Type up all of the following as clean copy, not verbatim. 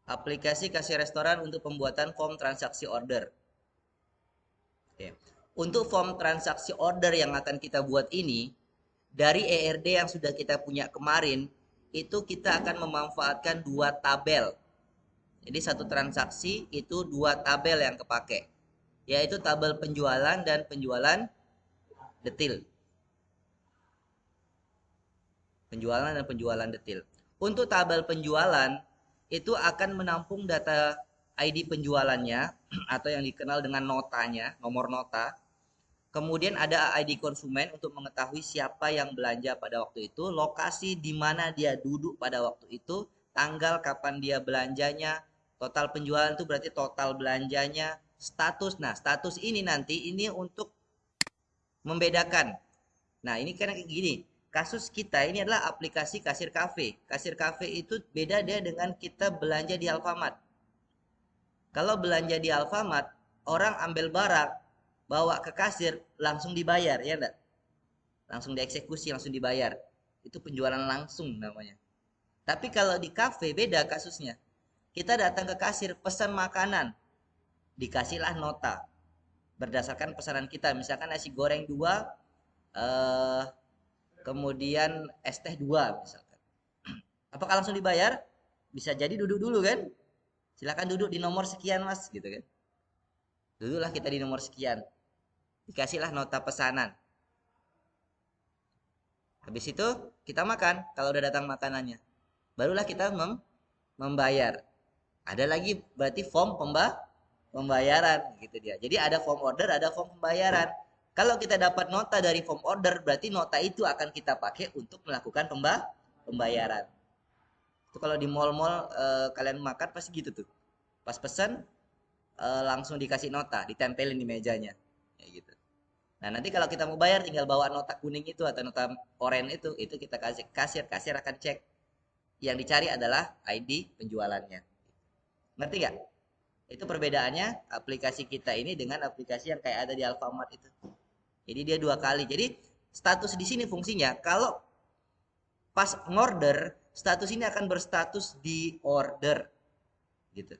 Aplikasi kasir restoran untuk pembuatan form transaksi order. Oke. Untuk form transaksi order yang akan kita buat ini, dari ERD yang sudah kita punya kemarin, itu kita akan memanfaatkan dua tabel. Jadi satu transaksi itu dua tabel yang kepake, yaitu tabel penjualan dan penjualan detil. Penjualan dan penjualan detil. Untuk tabel penjualan itu akan menampung data ID penjualannya atau yang dikenal dengan notanya, nomor nota. Kemudian ada ID konsumen untuk mengetahui siapa yang belanja pada waktu itu, lokasi di mana dia duduk pada waktu itu, tanggal kapan dia belanjanya, total penjualan itu berarti total belanjanya, status. Nah, status ini nanti ini untuk membedakan. Nah, ini kan kayak gini. Kasus kita ini adalah aplikasi kasir kafe. Kasir kafe itu beda dia dengan kita belanja di Alfamart. Kalau belanja di Alfamart, orang ambil barang, bawa ke kasir, langsung dibayar, ya enggak? Langsung dieksekusi, langsung dibayar. Itu penjualan langsung namanya. Tapi kalau di kafe beda kasusnya. Kita datang ke kasir, pesan makanan, dikasihlah nota berdasarkan pesanan kita. Misalkan nasi goreng 2, eh, kemudian es teh 2 misalkan. Apakah langsung dibayar? Bisa jadi duduk dulu kan? Silakan duduk di nomor sekian mas, gitu kan? Duduklah kita di nomor sekian. Dikasihlah nota pesanan. Habis itu kita makan kalau udah datang makanannya. Barulah kita membayar. Ada lagi berarti form pembayaran gitu dia. Jadi ada form order, ada form pembayaran. Kalau kita dapat nota dari form order, berarti nota itu akan kita pakai untuk melakukan pembayaran. Itu kalau di mall-mall kalian makan pasti gitu tuh. Pas pesan langsung dikasih nota, ditempelin di mejanya. Kayak gitu. Nah, nanti kalau kita mau bayar tinggal bawa nota kuning itu atau nota oranye itu kita kasih kasir, kasir akan cek. Yang dicari adalah ID penjualannya. Ngerti nggak? Itu perbedaannya aplikasi kita ini dengan aplikasi yang kayak ada di Alfamart itu. Jadi dia dua kali. Jadi status di sini fungsinya kalau pas ngorder, status ini akan berstatus di order gitu.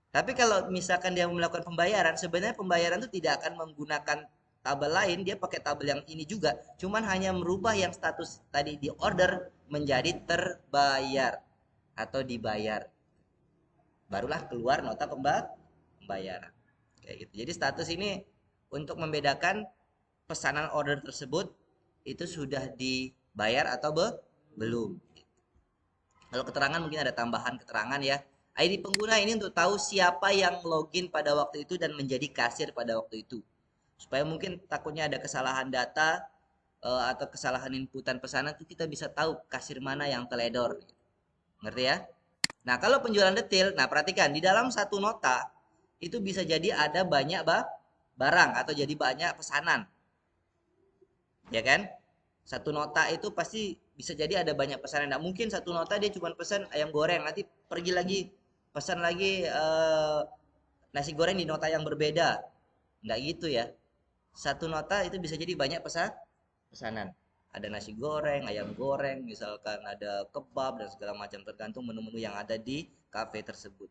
Tapi kalau misalkan dia melakukan pembayaran, sebenarnya pembayaran itu tidak akan menggunakan tabel lain, dia pakai tabel yang ini juga, cuman hanya merubah yang status tadi di order menjadi terbayar atau dibayar. Barulah keluar nota pembayaran. Kayak gitu. Jadi status ini untuk membedakan pesanan order tersebut itu sudah dibayar atau belum. Kalau keterangan mungkin ada tambahan keterangan ya. ID pengguna ini untuk tahu siapa yang login pada waktu itu dan menjadi kasir pada waktu itu. Supaya mungkin takutnya ada kesalahan data atau kesalahan inputan pesanan itu kita bisa tahu kasir mana yang teledor. Ngerti ya? Nah, kalau penjualan detail, nah perhatikan di dalam satu nota itu bisa jadi ada banyak barang atau jadi banyak pesanan. Ya kan? Satu nota itu pasti bisa jadi ada banyak pesanan. Nah, mungkin satu nota dia cuma pesan ayam goreng, nanti pergi lagi pesan lagi nasi goreng di nota yang berbeda. Nggak gitu ya. Satu nota itu bisa jadi banyak pesanan. Ada nasi goreng, ayam goreng, misalkan ada kebab dan segala macam tergantung menu-menu yang ada di kafe tersebut.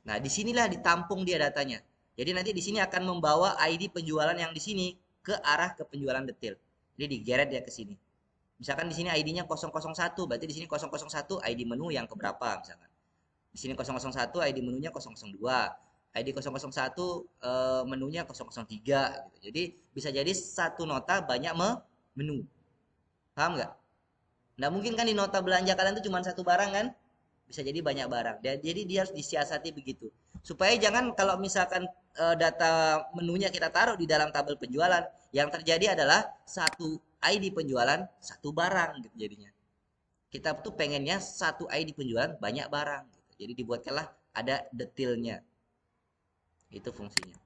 Nah, disinilah ditampung dia datanya. Jadi nanti di sini akan membawa ID penjualan yang di sini ke arah ke penjualan detail. Jadi digeret dia ke sini. Misalkan di sini ID-nya 001, berarti di sini 001 ID menu yang keberapa misalkan. Di sini 001 ID menunya 002, ID 001 menunya 003 gitu. Jadi bisa jadi satu nota banyak menu. Paham nggak? Nggak mungkin kan di nota belanja kalian tuh cuma satu barang kan? Bisa jadi banyak barang. Dan jadi dia harus disiasati begitu. Supaya jangan kalau misalkan data menunya kita taruh di dalam tabel penjualan, yang terjadi adalah satu ID penjualan, satu barang gitu jadinya. Kita tuh pengennya satu ID penjualan banyak barang gitu. Jadi dibuatkanlah ada detailnya. Itu fungsinya.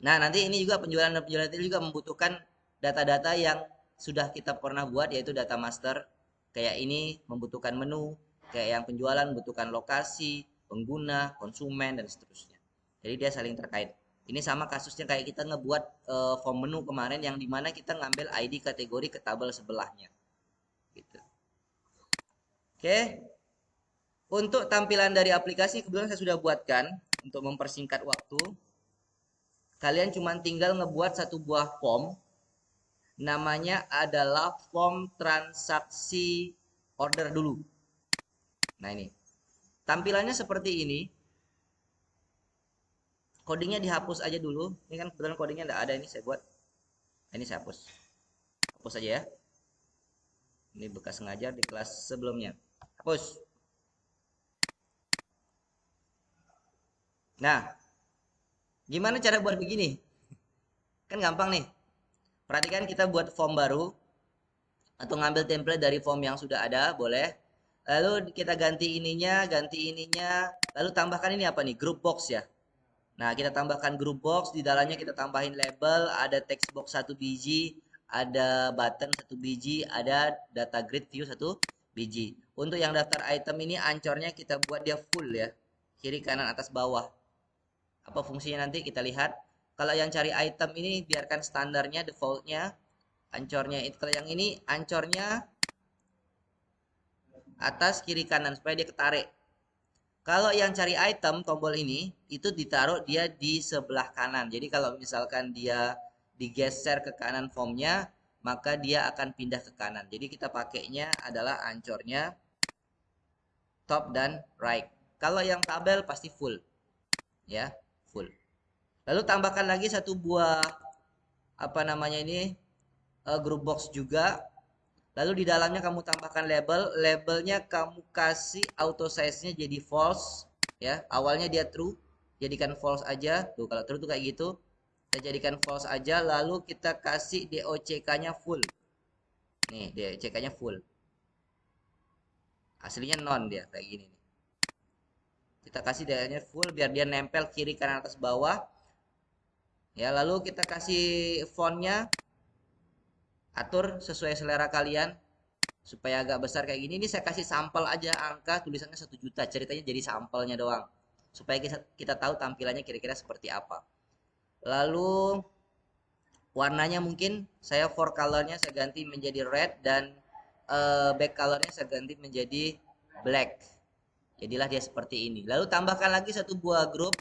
Nah, nanti ini juga penjualan dan penjualan detail juga membutuhkan data-data yang sudah kita pernah buat yaitu data master. Kayak ini membutuhkan menu, kayak yang penjualan membutuhkan lokasi, pengguna, konsumen dan seterusnya. Jadi dia saling terkait. Ini sama kasusnya kayak kita ngebuat form menu kemarin yang dimana kita ngambil ID kategori ke tabel sebelahnya. Gitu. Oke. Untuk tampilan dari aplikasi kebetulan saya sudah buatkan untuk mempersingkat waktu. Kalian cuma tinggal ngebuat satu buah form. Namanya adalah form transaksi order dulu. Nah ini. Tampilannya seperti ini. Codingnya dihapus aja dulu. Ini kan kebetulan codingnya tidak ada, ini saya buat. Ini saya hapus. Hapus aja ya. Ini bekas ngajar di kelas sebelumnya. Hapus. Nah, gimana cara buat begini? Kan gampang nih. Perhatikan kita buat form baru atau ngambil template dari form yang sudah ada, boleh. Lalu kita ganti ininya, lalu tambahkan ini apa nih? Group box ya. Nah, kita tambahkan group box, di dalamnya kita tambahin label, ada text box 1 biji, ada button 1 biji, ada data grid view 1 biji. Untuk yang daftar item ini ancornya kita buat dia full ya. Kiri, kanan, atas, bawah. Apa fungsinya nanti kita lihat. Kalau yang cari item ini biarkan standarnya, defaultnya. Ancornya itu, kalau yang ini ancornya atas, kiri, kanan supaya dia ketarik. Kalau yang cari item tombol ini itu ditaruh dia di sebelah kanan. Jadi kalau misalkan dia digeser ke kanan formnya, maka dia akan pindah ke kanan. Jadi kita pakainya adalah ancornya top dan right. Kalau yang tabel pasti full. Ya, full. Lalu tambahkan lagi satu buah apa namanya ini group box juga. Lalu di dalamnya kamu tambahkan label, labelnya kamu kasih auto size-nya jadi false ya. Awalnya dia true, jadikan false aja. Tuh kalau true tuh kayak gitu. Kita jadikan false aja, lalu kita kasih DOCK-nya full. Nih, DOCK-nya full. Aslinya non dia kayak gini nih. Kita kasih DOCK-nya full biar dia nempel kiri kanan atas bawah. Ya, lalu kita kasih fontnya atur sesuai selera kalian supaya agak besar kayak gini. Ini saya kasih sampel aja, angka tulisannya 1 juta, ceritanya jadi sampelnya doang supaya kita tahu tampilannya kira-kira seperti apa. Lalu warnanya mungkin saya for colornya saya ganti menjadi red dan back colornya saya ganti menjadi black. Jadilah dia seperti ini. Lalu tambahkan lagi satu buah grup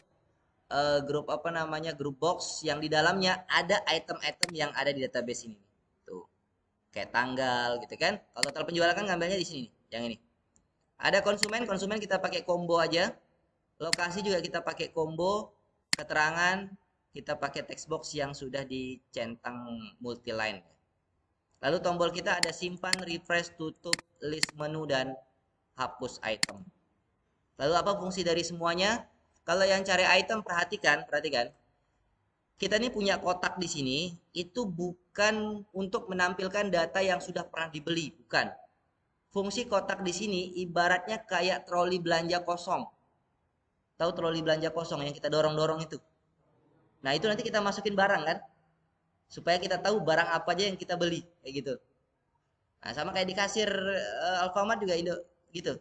apa namanya, grup box yang di dalamnya ada item-item yang ada di database ini. Tuh, kayak tanggal gitu kan. Kalau total penjualan kan ngambilnya di sini, yang ini. Ada konsumen, konsumen kita pakai combo aja. Lokasi juga kita pakai combo. Keterangan kita pakai text box yang sudah dicentang multi line. Lalu tombol kita ada simpan, refresh, tutup, list menu dan hapus item. Lalu apa fungsi dari semuanya? Kalau yang cari item perhatikan. Kita ini punya kotak di sini, itu bukan untuk menampilkan data yang sudah pernah dibeli, bukan. Fungsi kotak di sini ibaratnya kayak troli belanja kosong. Tahu troli belanja kosong yang kita dorong-dorong itu? Nah, itu nanti kita masukin barang kan? Supaya kita tahu barang apa aja yang kita beli, kayak gitu. Nah, sama kayak di kasir Alfamart juga Indo gitu.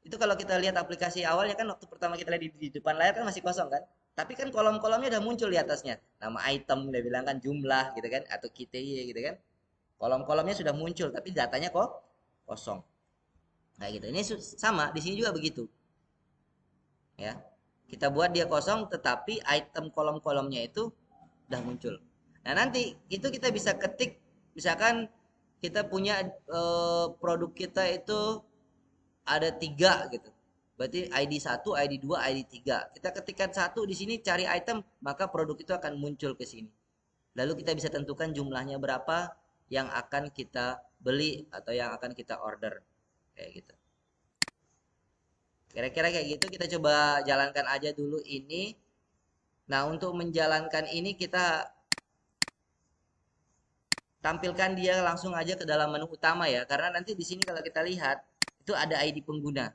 Itu kalau kita lihat aplikasi awalnya kan waktu pertama kita lihat di depan layar kan masih kosong kan? Tapi kan kolom-kolomnya udah muncul di atasnya. Nama item udah bilang kan, jumlah gitu kan, atau KTY gitu kan. Kolom-kolomnya sudah muncul tapi datanya kok kosong. Kayak gitu. Ini sama, di sini juga begitu. Ya. Kita buat dia kosong tetapi item kolom-kolomnya itu udah muncul. Nah, nanti itu kita bisa ketik misalkan kita punya produk kita itu ada 3 gitu. Berarti ID 1, ID 2, ID 3. Kita ketikkan 1 di sini cari item, maka produk itu akan muncul ke sini. Lalu kita bisa tentukan jumlahnya berapa yang akan kita beli atau yang akan kita order. Kayak gitu. Kira-kira kayak gitu, kita coba jalankan aja dulu ini. Nah, untuk menjalankan ini kita tampilkan dia langsung aja ke dalam menu utama ya. Karena nanti di sini kalau kita lihat, itu ada ID pengguna.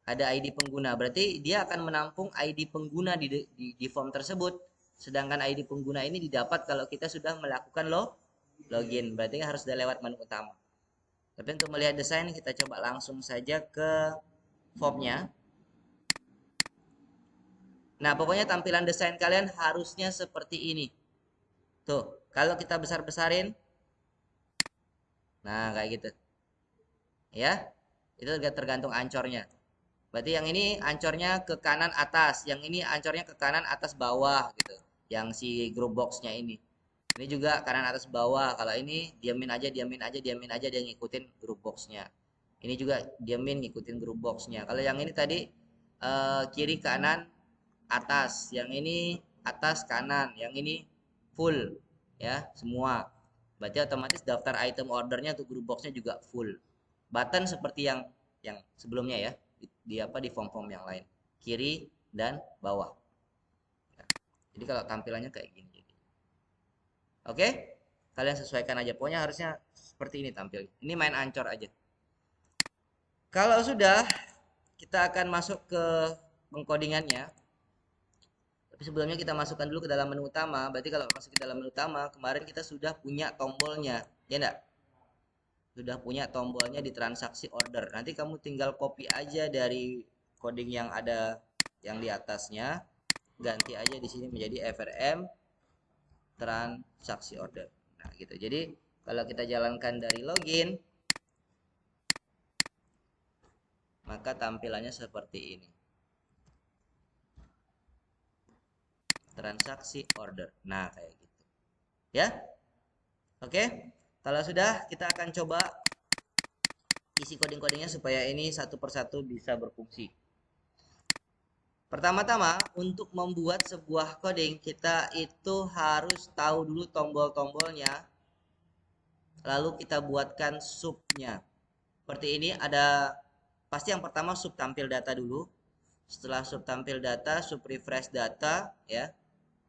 Ada ID pengguna, berarti dia akan menampung ID pengguna di form tersebut. Sedangkan ID pengguna ini didapat kalau kita sudah melakukan login, berarti harus sudah lewat menu utama. Tapi untuk melihat desain kita coba langsung saja ke formnya. Nah, pokoknya tampilan desain kalian harusnya seperti ini. Tuh, kalau kita besar-besarin, nah kayak gitu. Ya. Itu tergantung ancornya. Berarti yang ini ancornya ke kanan atas, yang ini ancornya ke kanan atas bawah gitu. Yang si group boxnya ini. Ini juga kanan atas bawah. Kalau ini diamin aja, diamin aja, diamin aja dia ngikutin group boxnya. Ini juga diamin ngikutin group boxnya. Kalau yang ini tadi kiri kanan atas, yang ini atas kanan, yang ini full ya semua. Berarti otomatis daftar item ordernya tuh group boxnya juga full. Button seperti yang sebelumnya ya di apa di form-form yang lain kiri dan bawah. Ya. Jadi kalau tampilannya kayak gini. Oke, kalian sesuaikan aja. Pokoknya harusnya seperti ini tampil. Ini main ancor aja. Kalau sudah, kita akan masuk ke pengkodingannya. Tapi sebelumnya kita masukkan dulu ke dalam menu utama. Berarti kalau masuk ke dalam menu utama, kemarin kita sudah punya tombolnya, ya enggak? Sudah punya tombolnya di transaksi order. Nanti kamu tinggal copy aja dari coding yang ada yang di atasnya, ganti aja di sini menjadi FRM transaksi order. Nah, gitu. Jadi, kalau kita jalankan dari login, maka tampilannya seperti ini. Transaksi order. Nah, kayak gitu. Ya? Oke? Kalau sudah, kita akan coba isi coding-codingnya supaya ini satu persatu bisa berfungsi. Pertama-tama, untuk membuat sebuah coding, kita itu harus tahu dulu tombol-tombolnya, lalu kita buatkan subnya. Seperti ini ada, pasti yang pertama sub tampil data dulu. Setelah sub tampil data, sub refresh data, ya.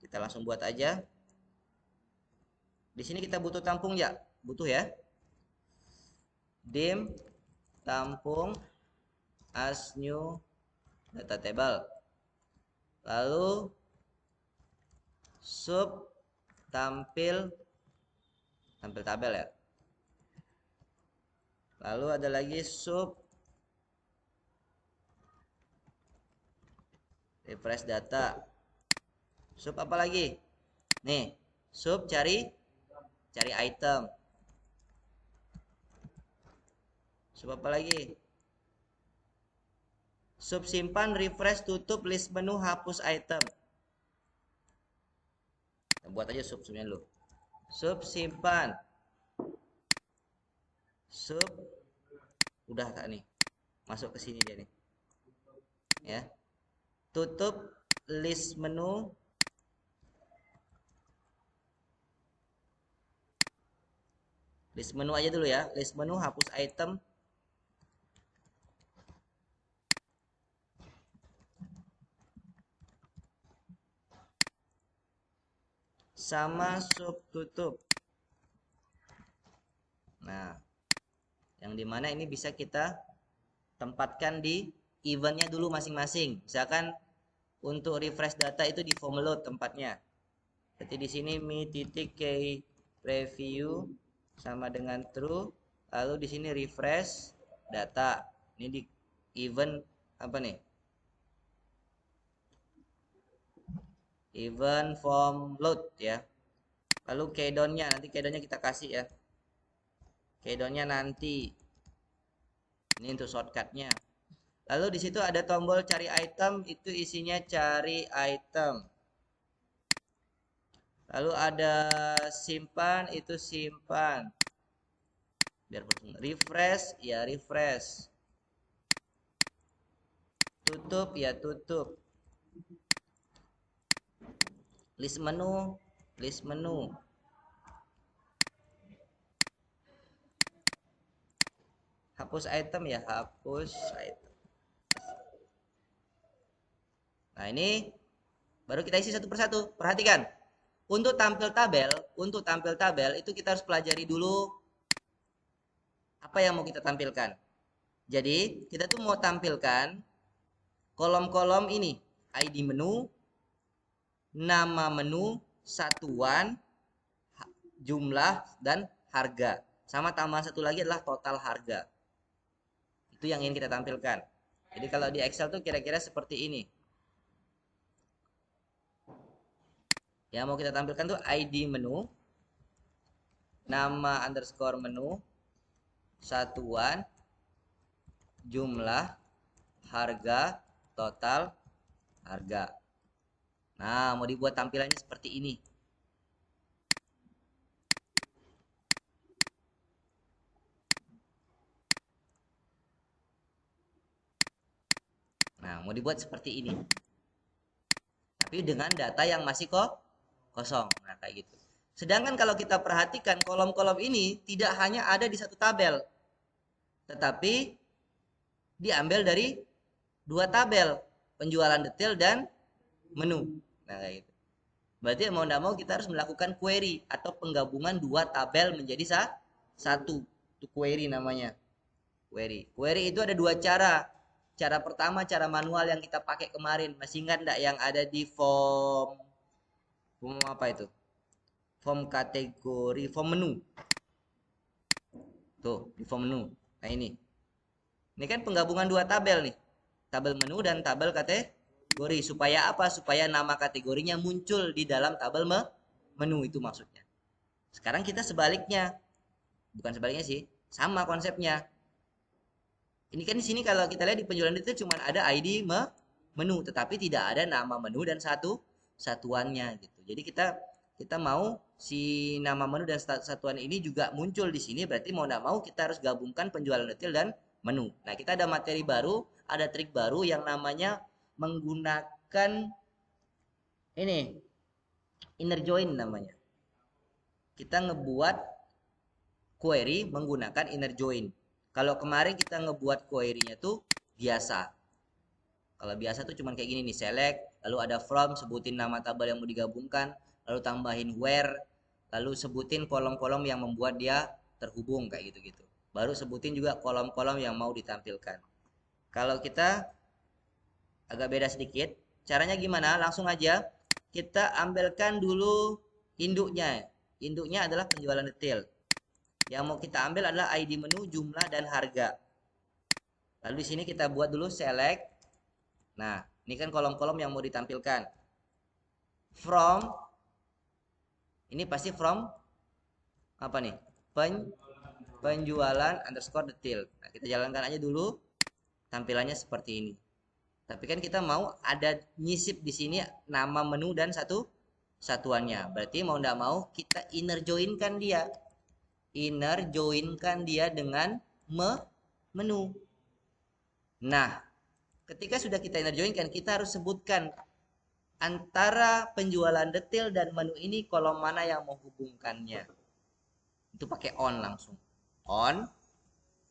Kita langsung buat aja. Di sini kita butuh tampung ya, butuh ya. Dim tampung as new data table. Lalu sub tampil tabel ya. Lalu ada lagi sub refresh data. Sub apa lagi? Nih, sub cari item. Sub apa lagi? Sub simpan, refresh, tutup, list menu, hapus item. Kita buat aja subnya dulu. Sub simpan. Sub udah kak nih. Masuk ke sini dia nih. Ya. Tutup list menu. List menu aja dulu ya. List menu, hapus item. Sama sub tutup. Nah, yang dimana ini bisa kita tempatkan di eventnya dulu masing-masing. Misalkan untuk refresh data itu di form load tempatnya. Jadi di sini mi titik key preview sama dengan true. Lalu di sini refresh data. Ini di event apa nih? Event form load ya. Lalu keydownnya nanti keydownnya kita kasih ya. Keydownnya nanti. Ini untuk shortcutnya. Lalu di situ ada tombol cari item, itu isinya cari item. Lalu ada simpan, itu simpan. Biar refresh, ya refresh. Tutup, ya tutup. List menu, list menu. Hapus item ya, hapus item. Nah, ini baru kita isi satu persatu. Perhatikan. Untuk tampil tabel itu kita harus pelajari dulu apa yang mau kita tampilkan. Jadi, kita tuh mau tampilkan kolom-kolom ini, ID menu, nama menu, satuan, jumlah, dan harga. Sama tambahan satu lagi adalah total harga. Itu yang ingin kita tampilkan. Jadi kalau di Excel tuh kira-kira seperti ini. Yang mau kita tampilkan tuh ID menu, nama underscore menu, satuan, jumlah harga total harga. Nah, mau dibuat tampilannya seperti ini. Nah, mau dibuat seperti ini. Tapi dengan data yang masih kosong. Nah, kayak gitu. Sedangkan kalau kita perhatikan kolom-kolom ini tidak hanya ada di satu tabel, tetapi diambil dari dua tabel, penjualan detail dan menu. Nah, kayak gitu. Berarti mau tidak mau kita harus melakukan query atau penggabungan dua tabel menjadi satu. Itu query namanya. Query. Query itu ada dua cara. Cara pertama cara manual yang kita pakai kemarin. Masih ingat enggak yang ada di form apa itu? Form kategori, form menu. Tuh, di form menu. Nah, ini. Ini kan penggabungan dua tabel nih. Tabel menu dan tabel kategori. Supaya apa? Supaya nama kategorinya muncul di dalam tabel menu itu maksudnya. Sekarang kita sebaliknya. Bukan sebaliknya sih. Sama konsepnya. Ini kan di sini kalau kita lihat di penjualan itu cuma ada ID menu, tetapi tidak ada nama menu dan satuannya gitu. Jadi kita mau si nama menu dan satuan ini juga muncul di sini, berarti mau tidak mau kita harus gabungkan penjualan detail dan menu. Nah, kita ada materi baru, ada trik baru yang namanya menggunakan ini inner join namanya. Kita ngebuat query menggunakan inner join. Kalau kemarin kita ngebuat query-nya tuh biasa. Kalau biasa tuh cuman kayak gini nih, select, lalu ada from, sebutin nama tabel yang mau digabungkan, lalu tambahin where, lalu sebutin kolom-kolom yang membuat dia terhubung kayak gitu-gitu. Baru sebutin juga kolom-kolom yang mau ditampilkan. Kalau kita agak beda sedikit, caranya gimana? Langsung aja kita ambilkan dulu induknya. Induknya adalah penjualan detail. Yang mau kita ambil adalah ID menu, jumlah, dan harga. Lalu di sini kita buat dulu select. Nah, ini kan kolom-kolom yang mau ditampilkan. From, ini pasti from apa nih? Penjualan underscore detail. Nah, kita jalankan aja dulu. Tampilannya seperti ini. Tapi kan kita mau ada nyisip di sini nama menu dan satuannya. Berarti mau tidak mau kita inner joinkan dia. Inner joinkan dia dengan menu. Nah, ketika sudah kita inner joinkan, kita harus sebutkan antara penjualan detail dan menu ini kolom mana yang menghubungkannya. Itu pakai on langsung. On.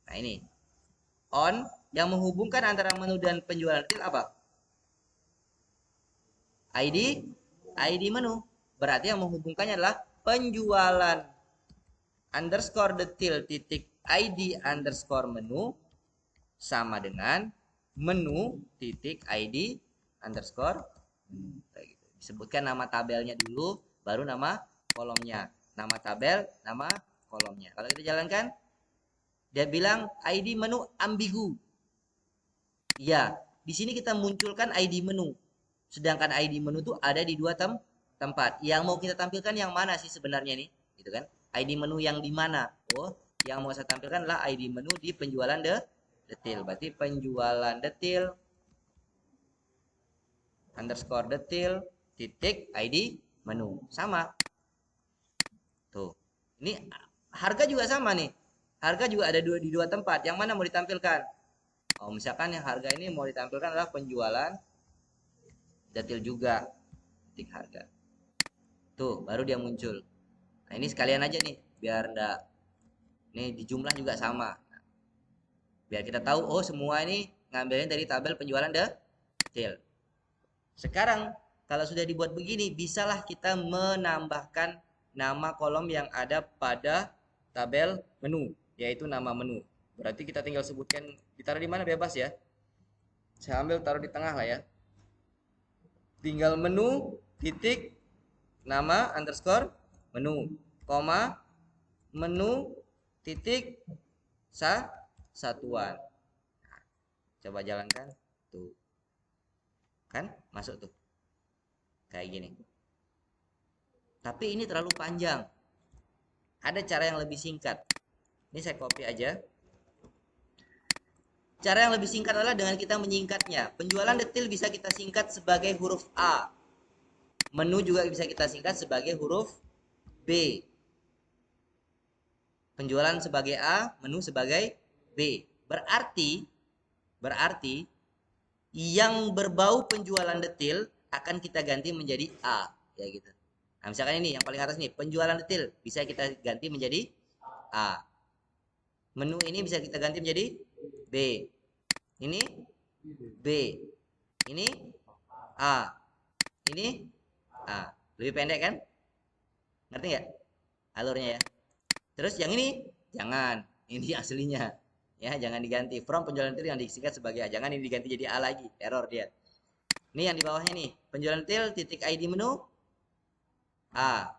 Nah, ini. On yang menghubungkan antara menu dan penjualan detail apa? ID ID menu. Berarti yang menghubungkannya adalah penjualan underscore detail titik ID underscore menu sama dengan menu titik ID underscore menu. Gitu. Disebutkan nama tabelnya dulu, baru nama kolomnya. Nama tabel, nama kolomnya. Kalau kita jalankan, dia bilang ID menu ambigu. Ya, di sini kita munculkan ID menu. Sedangkan ID menu itu ada di dua tempat. Yang mau kita tampilkan yang mana sih sebenarnya nih? Gitu kan? ID menu yang di mana? Oh, yang mau saya tampilkan adalah ID menu di penjualan detail. Berarti penjualan detail underscore detail titik ID menu. Sama. Tuh. Ini harga juga sama nih. Harga juga ada di dua tempat. Yang mana mau ditampilkan? Oh, misalkan yang harga ini mau ditampilkan adalah penjualan detail juga titik harga. Tuh, baru dia muncul. Nah, ini sekalian aja nih, biar enggak ini di jumlah juga sama. Biar kita tahu oh semua ini ngambilnya dari tabel penjualan detail. Sekarang kalau sudah dibuat begini, bisalah kita menambahkan nama kolom yang ada pada tabel menu, yaitu nama menu. Berarti kita tinggal sebutkan ditaruh di mana bebas ya. Saya ambil taruh di tengah lah ya. Tinggal menu titik nama underscore menu, koma menu titik satuan. Coba jalankan tuh, kan masuk tuh kayak gini. Tapi ini terlalu panjang, ada cara yang lebih singkat. Ini saya copy aja, Cara yang lebih singkat adalah dengan kita menyingkatnya. Penjualan detail bisa kita singkat sebagai huruf A. Menu juga bisa kita singkat sebagai huruf B. Penjualan sebagai A, menu sebagai B. Berarti yang berbau penjualan detail akan kita ganti menjadi A, ya gitu. Nah, misalkan ini yang paling atas nih, penjualan detail bisa kita ganti menjadi A. Menu ini bisa kita ganti menjadi B. Ini B. Ini A. Ini A. Lebih pendek kan? Ngerti nggak alurnya ya? Terus yang ini jangan, ini aslinya. Ya, jangan diganti. From penjualan detail yang disingkat sebagai A. Jangan ini diganti jadi A lagi, error dia. Ini yang di bawahnya nih, penjualan detail titik ID menu A.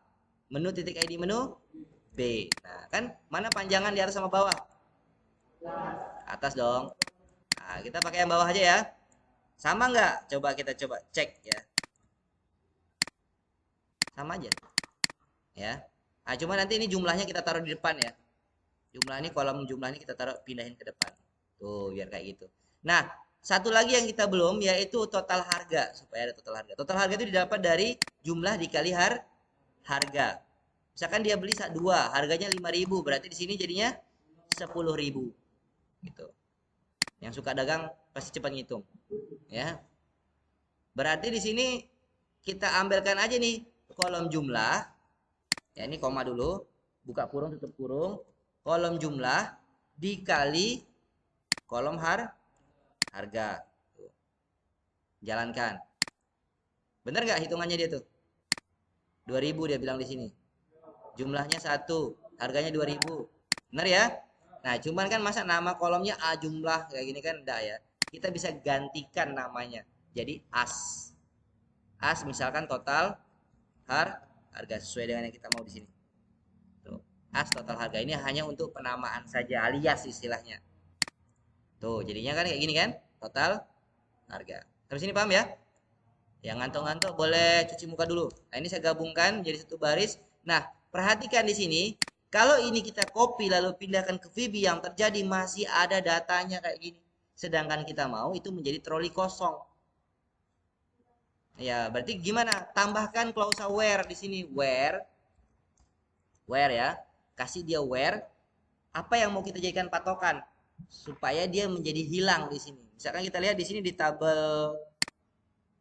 Menu titik ID menu B. Nah, kan mana panjangan di atas sama bawah? Atas dong. Nah, kita pakai yang bawah aja ya. Sama nggak? Coba kita coba cek ya. Sama aja. Ya. Nah, cuma nanti ini jumlahnya kita taruh di depan ya. Jumlah ini kolom jumlahnya kita taruh pindahin ke depan. Tuh, biar kayak gitu. Nah, satu lagi yang kita belum yaitu total harga supaya ada total harga. Total harga itu didapat dari jumlah dikali harga. Misalkan dia beli dua, harganya 5.000, berarti di sini jadinya 10.000. Gitu. Yang suka dagang pasti cepat ngitung, ya. Berarti di sini kita ambilkan aja nih kolom jumlah. Ya, ini koma dulu, buka kurung tutup kurung. Kolom jumlah dikali kolom harga. Tuh. Jalankan. Bener nggak hitungannya dia tuh? 2.000 dia bilang di sini. Jumlahnya 1, harganya 2.000. Benar ya? Nah, cuman kan masa nama kolomnya A jumlah kayak gini kan enggak ya. Kita bisa gantikan namanya. Jadi as. As misalkan total harga sesuai dengan yang kita mau di sini. Tuh. As total harga ini hanya untuk penamaan saja alias istilahnya. Tuh, jadinya kan kayak gini kan? Total harga. Sampai sini paham ya? Yang ngantuk-ngantuk boleh cuci muka dulu. Nah, ini saya gabungkan jadi satu baris. Nah, perhatikan di sini. Kalau ini kita copy lalu pindahkan ke VB yang terjadi masih ada datanya kayak gini. Sedangkan kita mau itu menjadi troli kosong. Ya, berarti gimana? Tambahkan klausa where di sini. Where ya. Kasih dia where. Apa yang mau kita jadikan patokan supaya dia menjadi hilang di sini. Misalkan kita lihat di sini di tabel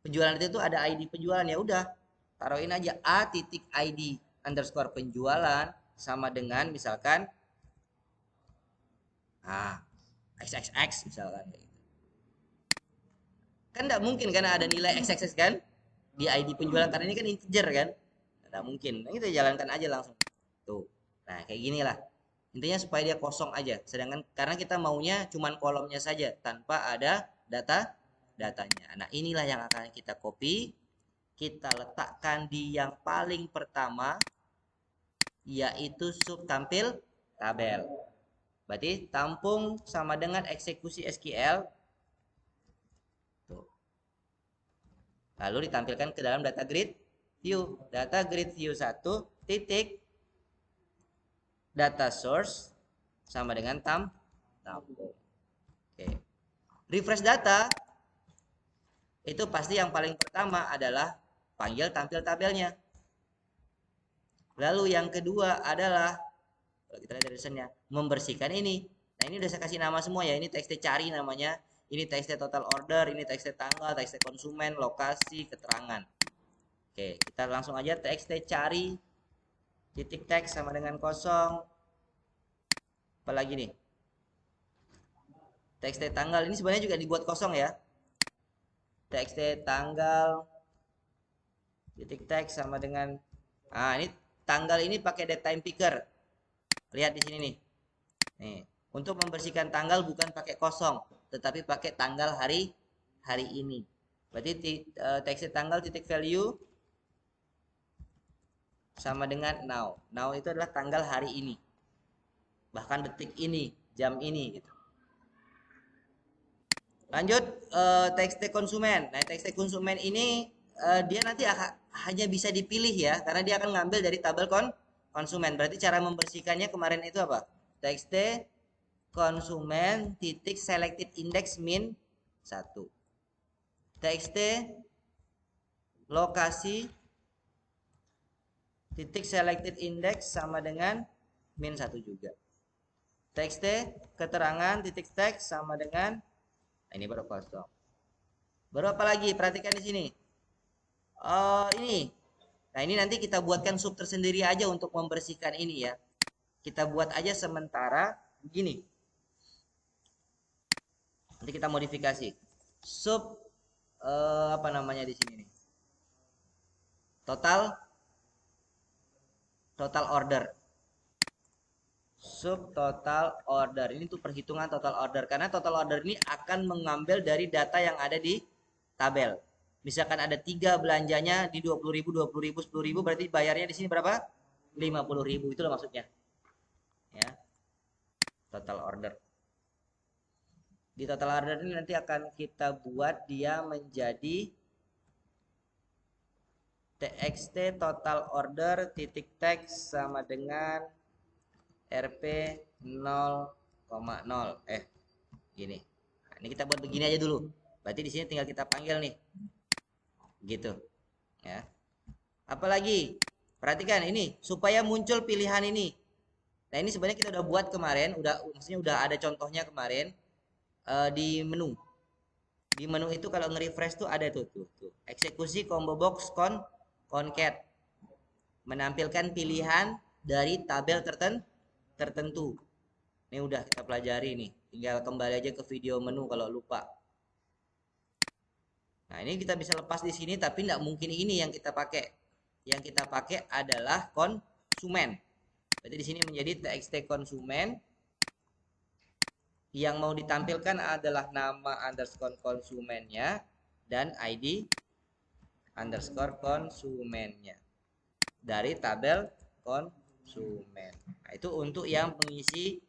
penjualan itu ada ID penjualan, ya udah taruhin aja a titik ID underscore penjualan sama dengan misalkan XXX misalkan kan nggak mungkin karena ada nilai XXX kan di ID penjualan karena ini kan integer kan nggak mungkin. Nah, kita jalankan aja langsung tuh. Nah, kayak gini lah intinya supaya dia kosong aja, sedangkan karena kita maunya cuman kolomnya saja tanpa ada datanya. Nah, inilah yang akan kita copy, kita letakkan di yang paling pertama, yaitu sub tampil tabel. Berarti tampung sama dengan eksekusi SQL. Tuh. Lalu ditampilkan ke dalam data grid view. Data grid view 1 titik data source sama dengan tampung. Oke. Refresh data itu pasti yang paling pertama adalah panggil tampil tabelnya. Lalu yang kedua adalah kalau kita lihat dari tulisannya membersihkan ini. Nah, ini udah saya kasih nama semua ya. Ini txt cari namanya. Ini txt total order, ini txt tanggal, txt konsumen, lokasi, keterangan. Oke, kita langsung aja txt cari titik teks sama dengan kosong. Apalagi nih? Txt tanggal ini sebenarnya juga dibuat kosong ya. Txt tanggal titik teks sama dengan ini tanggal ini pakai datetime picker. Lihat di sini nih. Nih, untuk membersihkan tanggal bukan pakai kosong, tetapi pakai tanggal hari ini. Berarti teks tanggal titik value sama dengan now. Now itu adalah tanggal hari ini. Bahkan detik ini, jam ini gitu. Lanjut teks konsumen. Nah, teks konsumen ini dia nanti hanya bisa dipilih ya, karena dia akan ngambil dari tabel konsumen. Berarti cara membersihkannya kemarin itu apa? Txt konsumen titik selected index min 1. txt lokasi titik selected index sama dengan min 1 juga. txt keterangan titik teks sama dengan ini baru kosong. Baru apa lagi? Perhatikan di sini. Ini. Nah, ini nanti kita buatkan sub tersendiri aja untuk membersihkan ini ya. Kita buat aja sementara begini. Nanti kita modifikasi. Sub apa namanya di sini nih? Total order. Sub total order. Ini tuh perhitungan total order karena total order ini akan mengambil dari data yang ada di tabel. Misalkan ada 3 belanjanya di 20.000, 20.000, 10.000, berarti bayarnya di sini berapa? 50.000. Itulah maksudnya. Ya. Total order. Di total order ini nanti akan kita buat dia menjadi txt total order titik teks sama dengan rp 0,0 gini. Nah, ini kita buat begini aja dulu. Berarti di sini tinggal kita panggil nih. Gitu. Ya. Apalagi perhatikan ini supaya muncul pilihan ini. Nah, ini sebenarnya kita udah buat kemarin, maksudnya udah ada contohnya kemarin di menu. Di menu itu kalau nge-refresh tuh ada tuh. Eksekusi combo box concat. Menampilkan pilihan dari tabel tertentu. Ini udah kita pelajari nih. Tinggal kembali aja ke video menu kalau lupa. Nah, ini kita bisa lepas di sini tapi tidak mungkin ini yang kita pakai. Yang kita pakai adalah konsumen. Berarti di sini menjadi txt konsumen. Yang mau ditampilkan adalah nama underscore konsumennya dan ID underscore konsumennya dari tabel konsumen. Nah, itu untuk yang mengisi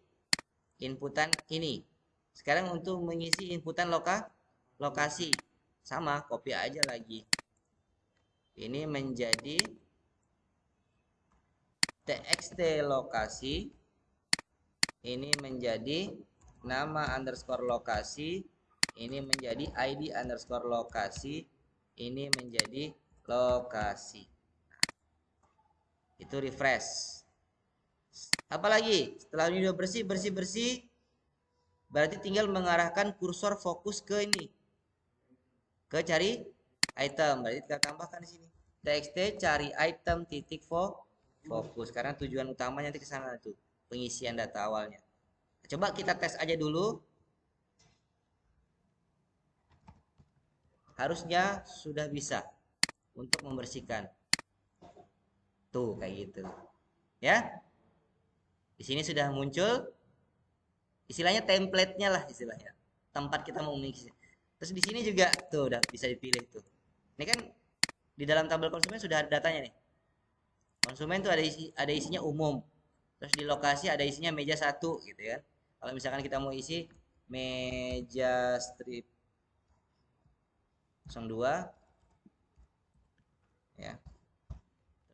inputan ini. Sekarang untuk mengisi inputan lokasi. Sama, copy aja lagi. Ini menjadi txt lokasi. Ini menjadi nama underscore lokasi. Ini menjadi ID underscore lokasi. Ini menjadi lokasi. Itu refresh. Apalagi setelah ini udah bersih, berarti tinggal mengarahkan kursor fokus ke ini, ke cari item. Berarti kita tambahkan di sini txt cari item titik fokus karena tujuan utamanya nanti ke sana tuh pengisian data awalnya. Coba kita tes aja dulu. Harusnya sudah bisa untuk membersihkan. Tuh kayak gitu. Ya. Di sini sudah muncul istilahnya template-nya lah istilahnya. Tempat kita mau mengisi. Terus di sini juga tuh udah bisa dipilih tuh. Ini kan di dalam tabel konsumen sudah ada datanya nih. Konsumen tuh ada isinya umum. Terus di lokasi ada isinya meja 1 gitu kan. Kalau misalkan kita mau isi meja strip 02 ya.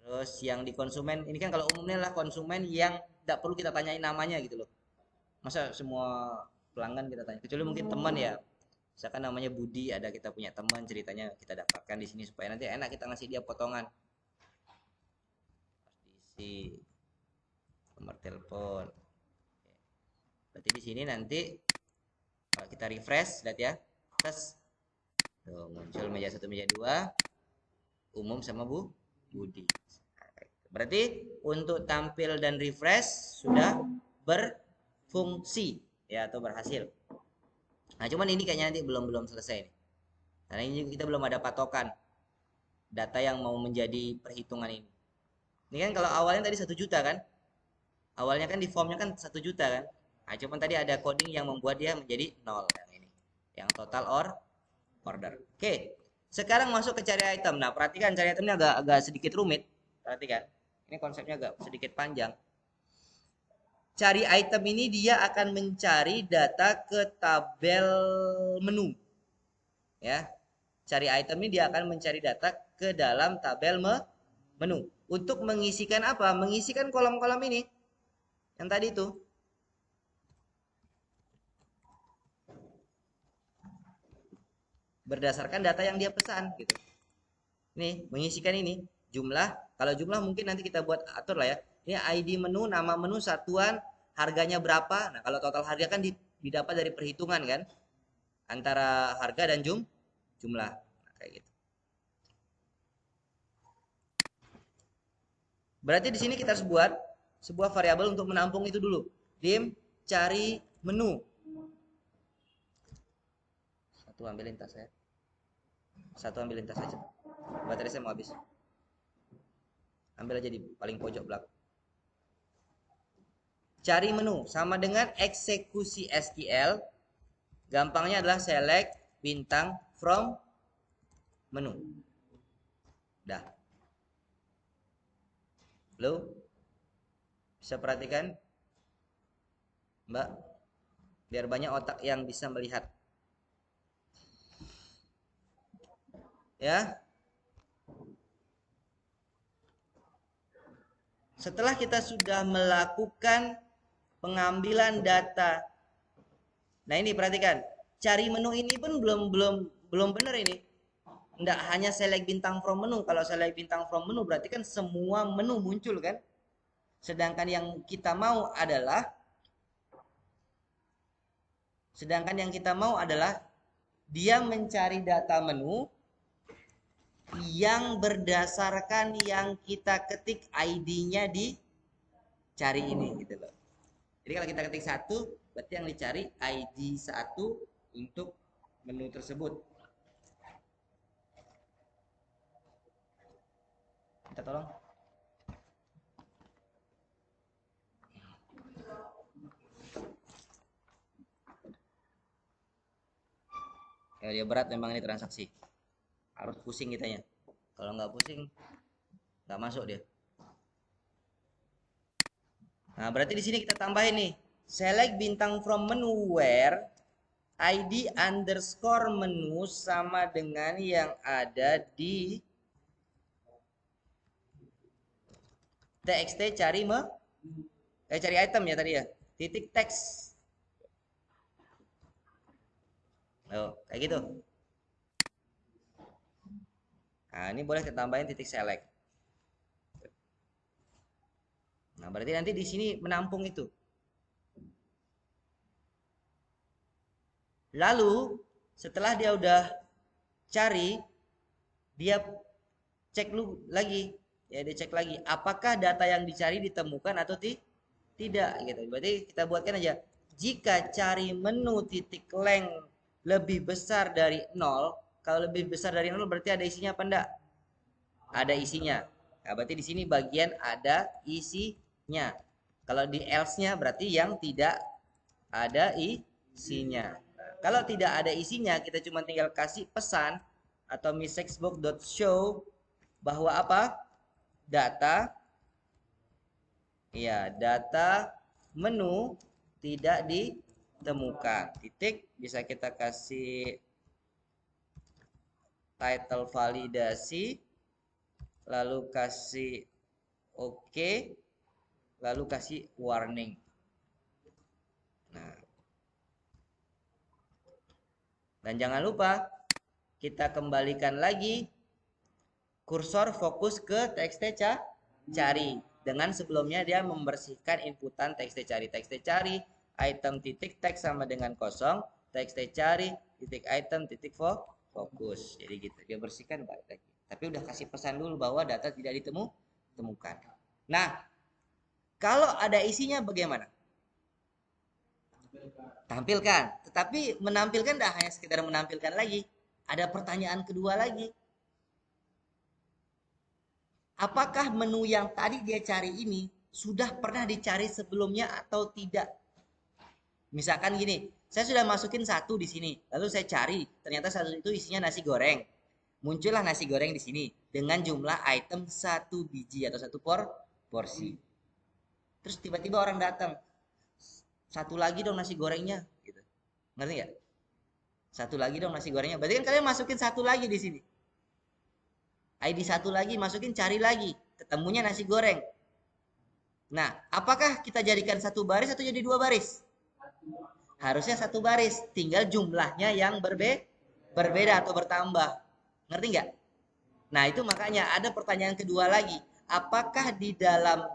Terus yang di konsumen ini kan kalau umumnya lah konsumen yang tidak perlu kita tanyain namanya gitu loh. Masa semua pelanggan kita tanya, kecuali mungkin teman ya. Misalkan namanya Budi, ada kita punya teman, ceritanya kita dapatkan di sini supaya nanti enak kita ngasih dia potongan. Diisi nomor telepon. Berarti di sini nanti kalau kita refresh, lihat ya. Terus tuh, muncul meja 1, meja 2, umum sama Budi. Berarti untuk tampil dan refresh sudah berfungsi ya atau berhasil. Nah, cuman ini kayaknya nanti belum selesai nih. Karena ini kita belum ada patokan data yang mau menjadi perhitungan ini. Ini kan kalau awalnya tadi 1 juta kan? Awalnya kan di formnya kan 1 juta kan? Nah, cuman tadi ada coding yang membuat dia menjadi 0 yang ini. Yang total order. Oke. Sekarang masuk ke cari item. Nah, perhatikan cari itemnya agak sedikit rumit. Perhatikan. Ini konsepnya agak sedikit panjang. Cari item ini dia akan mencari data ke tabel menu. Ya. Cari item ini dia akan mencari data ke dalam tabel menu. Untuk mengisikan apa? Mengisikan kolom-kolom ini. Yang tadi itu. berdasarkan data yang dia pesan gitu. Nih, mengisikan ini jumlah, kalau jumlah mungkin nanti kita buat atur lah ya. Ini ID menu, nama menu, satuan, harganya berapa. Nah, kalau total harga kan didapat dari perhitungan kan antara harga dan jumlah. Nah, kayak gitu. Berarti di sini kita harus buat sebuah variabel untuk menampung itu dulu. Dim cari menu. Satu ambilin tas saya. Satu ambilin tas aja. Baterai saya mau habis. Ambil aja di paling pojok belakang. Cari menu sama dengan eksekusi SQL. Gampangnya adalah select bintang from menu. Dah. Lo bisa perhatikan, Mbak, biar banyak otak yang bisa melihat. Ya. Setelah kita sudah melakukan pengambilan data. Nah, ini perhatikan. Cari menu ini pun belum benar ini. Nggak hanya select bintang from menu. Kalau select bintang from menu berarti kan semua menu muncul kan. Sedangkan yang kita mau adalah dia mencari data menu yang berdasarkan yang kita ketik ID-nya dicari ini gitu loh. Jadi kalau kita ketik 1, berarti yang dicari ID 1 untuk menu tersebut. Minta tolong. Ya, dia berat memang ini transaksi. Harus pusing kitanya. Kalau nggak pusing, nggak masuk dia. Nah, berarti di sini kita tambahin nih. Select bintang from menu where ID underscore menu sama dengan yang ada di txt cari item ya tadi ya. Titik teks. Oh, kayak gitu. Nah, ini boleh kita tambahin titik select. Nah, berarti nanti di sini menampung itu. Lalu, setelah dia udah cari, dia cek lu lagi. Ya, dia cek lagi apakah data yang dicari ditemukan atau tidak gitu. Berarti kita buatkan aja jika cari menu titik length lebih besar dari 0, kalau lebih besar dari 0 berarti ada isinya apa enggak? Ada isinya. Nah, berarti di sini bagian ada isinya. Kalau di else-nya berarti yang tidak ada isinya. Nah, kalau tidak ada isinya, kita cuma tinggal kasih pesan atau messagebox.show bahwa apa? Data menu tidak ditemukan. Titik, bisa kita kasih title validasi, lalu kasih oke, lalu kasih warning. Nah, dan jangan lupa kita kembalikan lagi kursor fokus ke txt cari. Dengan sebelumnya dia membersihkan inputan txt cari item titik teks sama dengan kosong, txt cari titik item titik fokus. Jadi gitu, dia bersihkan balik lagi. Tapi udah kasih pesan dulu bahwa data tidak ditemukan. Nah, kalau ada isinya bagaimana? Tampilkan. Tetapi menampilkan tidak hanya sekedar menampilkan lagi. Ada pertanyaan kedua lagi. Apakah menu yang tadi dia cari ini sudah pernah dicari sebelumnya atau tidak? Misalkan gini, saya sudah masukin 1 di sini, lalu saya cari, ternyata 1 itu isinya nasi goreng. Muncullah nasi goreng di sini dengan jumlah item 1 biji atau 1 porsi. Terus tiba-tiba orang datang, 1 lagi dong nasi gorengnya, gitu. Ngerti nggak? 1 lagi dong nasi gorengnya. Berarti kan kalian masukin 1 lagi di sini. ID 1 lagi, masukin cari lagi. Ketemunya nasi goreng. Nah, apakah kita jadikan 1 baris atau jadi 2 baris? Harusnya 1 baris. Tinggal jumlahnya yang berbeda. berbeda atau bertambah. Ngerti nggak? Nah, itu makanya ada pertanyaan kedua lagi. Apakah di dalam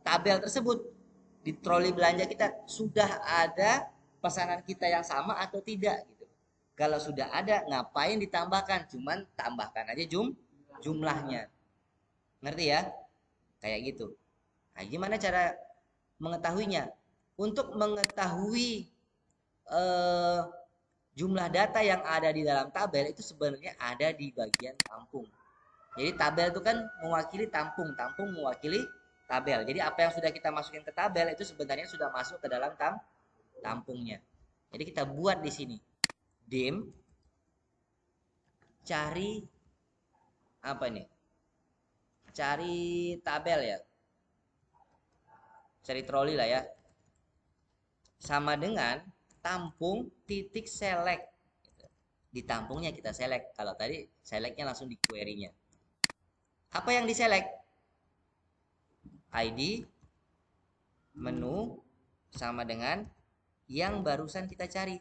tabel tersebut di troli belanja kita sudah ada pesanan kita yang sama atau tidak gitu. Kalau sudah ada, ngapain ditambahkan? Cuman tambahkan aja jumlahnya. Ngerti ya? Kayak gitu. Nah, gimana cara mengetahuinya? Untuk mengetahui eh, jumlah data yang ada di dalam tabel itu sebenarnya ada di bagian tampung. Jadi tabel itu kan mewakili tampung, tampung mewakili tabel. Jadi apa yang sudah kita masukin ke tabel itu sebenarnya sudah masuk ke dalam tampungnya. Jadi kita buat di sini dim cari apa ini? Cari tabel ya. Cari troli lah ya. Sama dengan tampung titik select. Di tampungnya kita select. Kalau tadi selectnya langsung di query-nya. Apa yang di select? ID, menu, sama dengan yang barusan kita cari.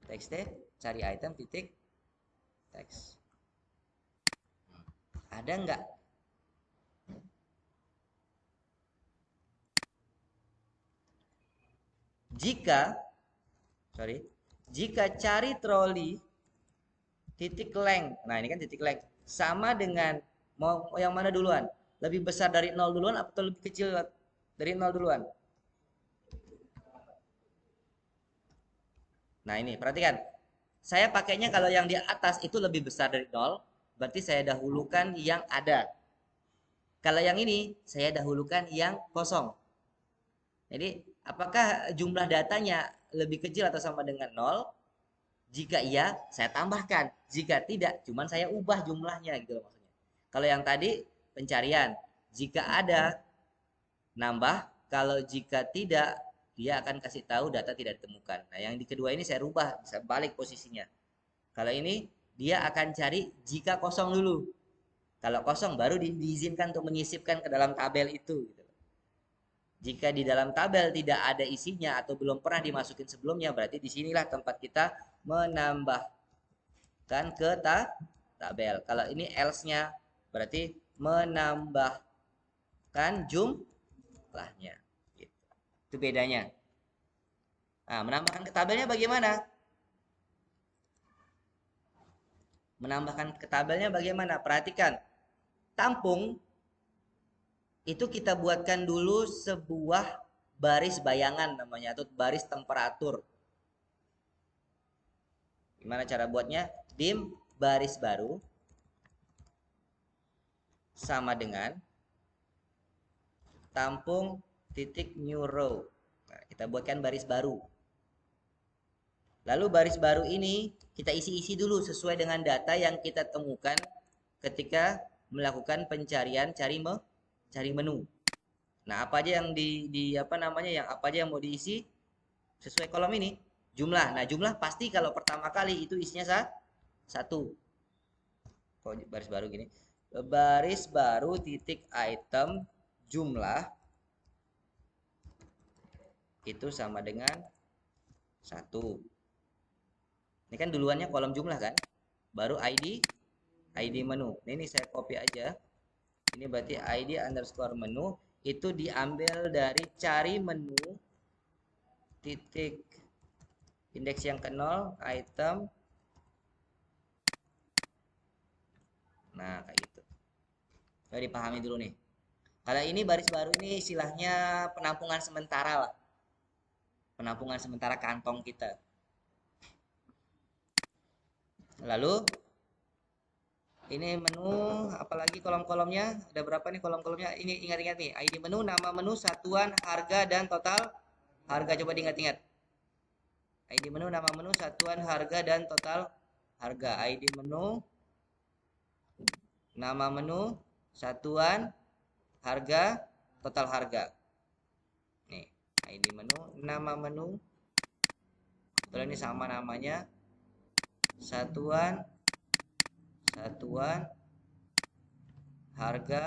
Txt, cari item, titik, teks. Ada nggak? Jika cari troli titik length, nah ini kan titik length, sama dengan mau yang mana duluan? Lebih besar dari 0 duluan atau lebih kecil dari 0 duluan? Nah ini perhatikan, saya pakainya kalau yang di atas itu lebih besar dari 0, berarti saya dahulukan yang ada. Kalau yang ini saya dahulukan yang kosong. Jadi apakah jumlah datanya lebih kecil atau sama dengan 0? Jika iya, saya tambahkan. Jika tidak, cuman saya ubah jumlahnya gitu loh maksudnya. Kalau yang tadi pencarian, jika ada nambah, kalau jika tidak dia akan kasih tahu data tidak ditemukan. Nah, yang di kedua ini saya rubah, saya balik posisinya. Kalau ini dia akan cari jika kosong dulu. Kalau kosong baru diizinkan untuk menyisipkan ke dalam tabel itu gitu. Jika di dalam tabel tidak ada isinya atau belum pernah dimasukin sebelumnya, berarti disinilah tempat kita menambahkan ke tabel. Kalau ini else-nya, berarti menambahkan jumlahnya. Gitu. Itu bedanya. Nah, menambahkan ke tabelnya bagaimana? Menambahkan ke tabelnya bagaimana? Perhatikan. Tampung itu kita buatkan dulu sebuah baris bayangan namanya atau baris temperatur. Gimana cara buatnya? Dim baris baru sama dengan tampung titik new row. Nah, kita buatkan baris baru. Lalu baris baru ini kita isi-isi dulu sesuai dengan data yang kita temukan ketika melakukan pencarian cari menu. Nah, apa aja yang di apa namanya yang apa aja yang mau diisi sesuai kolom ini? Jumlah. Nah, jumlah pasti kalau pertama kali itu isinya satu. Kok baris baru gini? Baris baru titik item jumlah itu sama dengan 1. Ini kan duluannya kolom jumlah kan? Baru ID menu. Nah, ini saya copy aja. Ini berarti ID underscore menu itu diambil dari cari menu titik indeks yang ke 0 item. Nah, kayak gitu. Coba dipahami dulu nih. Kalau ini baris baru ini istilahnya penampungan sementara lah. Penampungan sementara kantong kita. Lalu ini menu apalagi kolom-kolomnya ada berapa nih kolom-kolomnya? Ini ingat-ingat nih, ID menu, nama menu, satuan, harga dan total harga. Coba diingat-ingat. ID menu, nama menu, satuan, harga dan total harga. ID menu, nama menu, satuan, harga, total harga. Nih, ID menu, nama menu. Kebetulan ini sama namanya. Satuan, harga,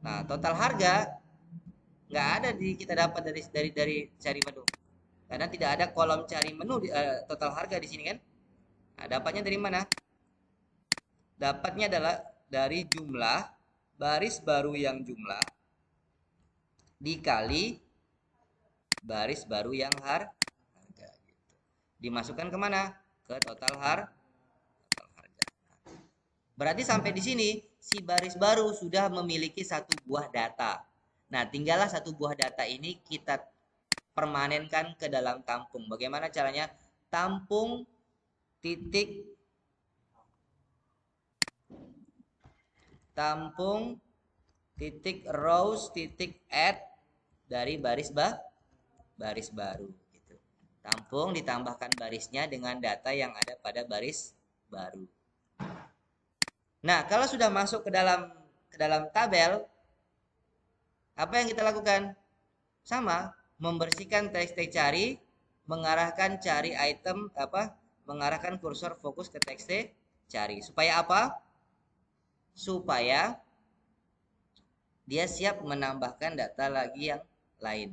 nah total harga nggak ada kita dapat dari cari menu. Karena tidak ada kolom cari menu total harga di sini kan. Nah, dapatnya dari mana? Dapatnya adalah dari jumlah baris baru yang jumlah dikali baris baru yang harga gitu. Dimasukkan kemana? Ke total harga. Berarti sampai di sini si baris baru sudah memiliki satu buah data. Nah, tinggallah satu buah data ini kita permanenkan ke dalam tampung. Bagaimana caranya? Tampung titik rows titik add dari baris baru gitu. Tampung ditambahkan barisnya dengan data yang ada pada baris baru. Nah, kalau sudah masuk ke dalam tabel, apa yang kita lakukan? Sama, membersihkan teks cari, mengarahkan cari item mengarahkan kursor fokus ke teks cari. Supaya apa? Supaya dia siap menambahkan data lagi yang lain.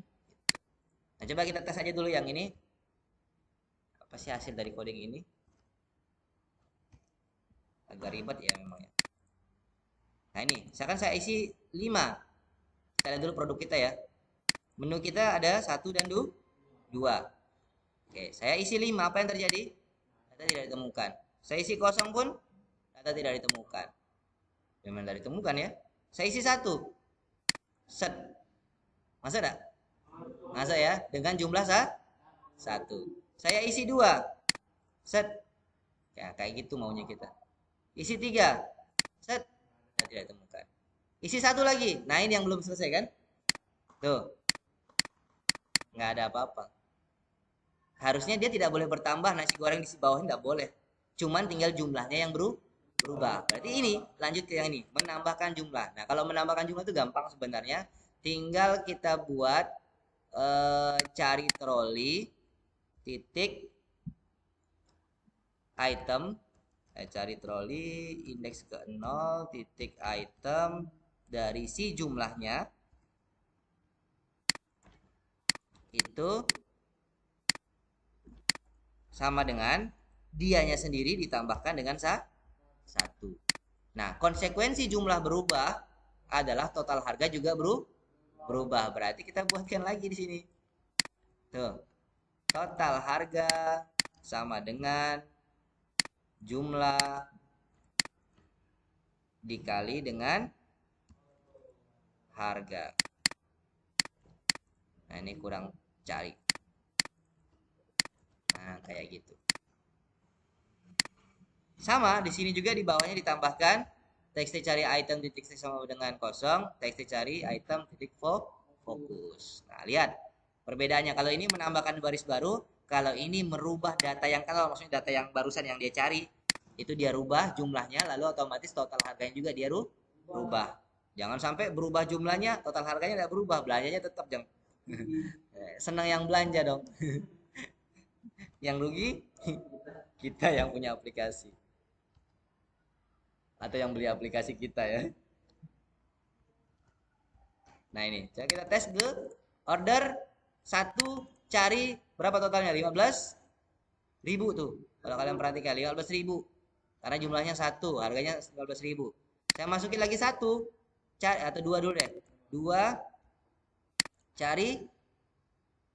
Nah, coba kita tes aja dulu yang ini. Apa sih hasil dari coding ini? Agak ribet ya memang ya. Nah, ini, misalkan saya isi 5. Kita lihat dulu produk kita ya. Menu kita ada 1 dan 2. Oke, saya isi 5, apa yang terjadi? Data tidak ditemukan. Saya isi kosong pun data tidak ditemukan. Memang tidak ditemukan ya. Saya isi 1. Set. Masa enggak? Masa ya? Dengan jumlah 1. Saya isi 2. Set. Ya, kayak gitu maunya kita. Isi 3. Set. Tidak ditemukan. Isi 1 lagi. Nah, ini yang belum selesai kan? Tuh. Nggak ada apa-apa. Harusnya dia tidak boleh bertambah, nasi goreng di bawah nggak boleh. Cuman tinggal jumlahnya yang berubah. Berarti ini lanjut ke yang ini, menambahkan jumlah. Nah, kalau menambahkan jumlah itu gampang sebenarnya. Tinggal kita buat cari troli titik item, cari troli indeks ke 0 titik item dari si jumlahnya itu sama dengan dianya sendiri ditambahkan dengan 1. Nah, konsekuensi jumlah berubah adalah total harga juga berubah. Berarti kita buatkan lagi di sini. Tuh. Total harga sama dengan jumlah dikali dengan harga. Nah, ini kurang cari. Nah, kayak gitu. Sama, di sini juga di bawahnya ditambahkan txt cari item titik sama dengan kosong, txt cari item titik fokus. Nah, lihat perbedaannya. Kalau ini menambahkan baris baru, kalau ini merubah data yang maksudnya data yang barusan yang dia cari, itu dia rubah jumlahnya, lalu otomatis total harganya juga dia rubah. Jangan sampai berubah jumlahnya, total harganya tidak berubah, belanjanya tetap jangan. Senang yang belanja dong. Yang rugi kita yang punya aplikasi atau yang beli aplikasi kita ya. Nah, ini coba kita tes ke order 1 cari berapa totalnya? 15.000 tuh. Kalau kalian perhatikan 15.000. Karena jumlahnya 1, harganya 15.000. Saya masukin lagi 1 cari atau 2 dulu deh. 2 cari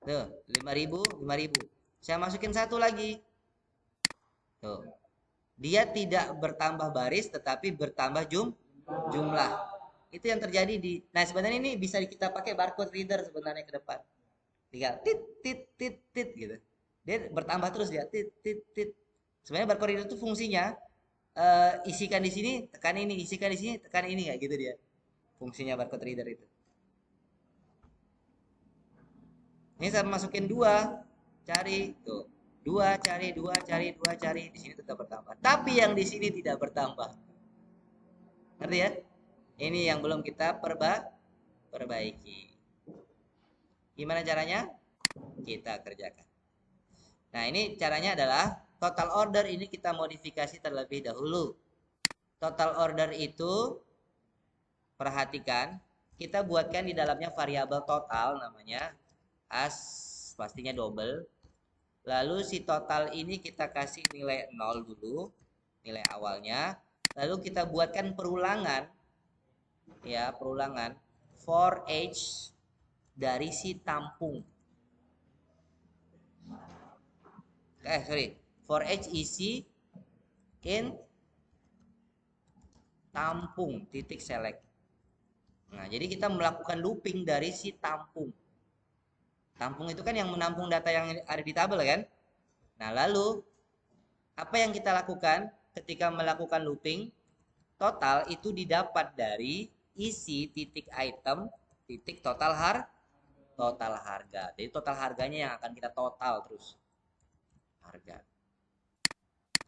tuh 5.000. Saya masukin 1 lagi. Tuh. Dia tidak bertambah baris tetapi bertambah jumlah. Itu yang terjadi nah, sebenarnya ini bisa kita pakai barcode reader sebenarnya ke depan. Tinggal tit tit tit tit gitu. Dia bertambah terus ya, tit tit tit. Sebenarnya barcode reader itu fungsinya isikan di sini, tekan ini, isikan di sini, tekan ini kayak gitu dia. Fungsinya barcode reader itu. Ini saya masukin 2, cari tuh. 2 cari, 2 cari, 2 cari, di sini tetap bertambah. Tapi yang di sini tidak bertambah. Ngerti ya? Ini yang belum kita perbaiki. Gimana caranya? Kita kerjakan. Nah, ini caranya adalah total order ini kita modifikasi terlebih dahulu. Total order itu perhatikan kita buatkan di dalamnya variabel total namanya as, pastinya double. Lalu si total ini kita kasih nilai 0 dulu, nilai awalnya. Lalu kita buatkan perulangan, ya perulangan for each dari si tampung. Sorry, for each isi in tampung titik select. Nah, jadi kita melakukan looping dari si tampung. Tampung itu kan yang menampung data yang ada di tabel kan? Nah, lalu apa yang kita lakukan ketika melakukan looping? Total itu didapat dari isi titik item titik total harga. Jadi total harganya yang akan kita total terus harga.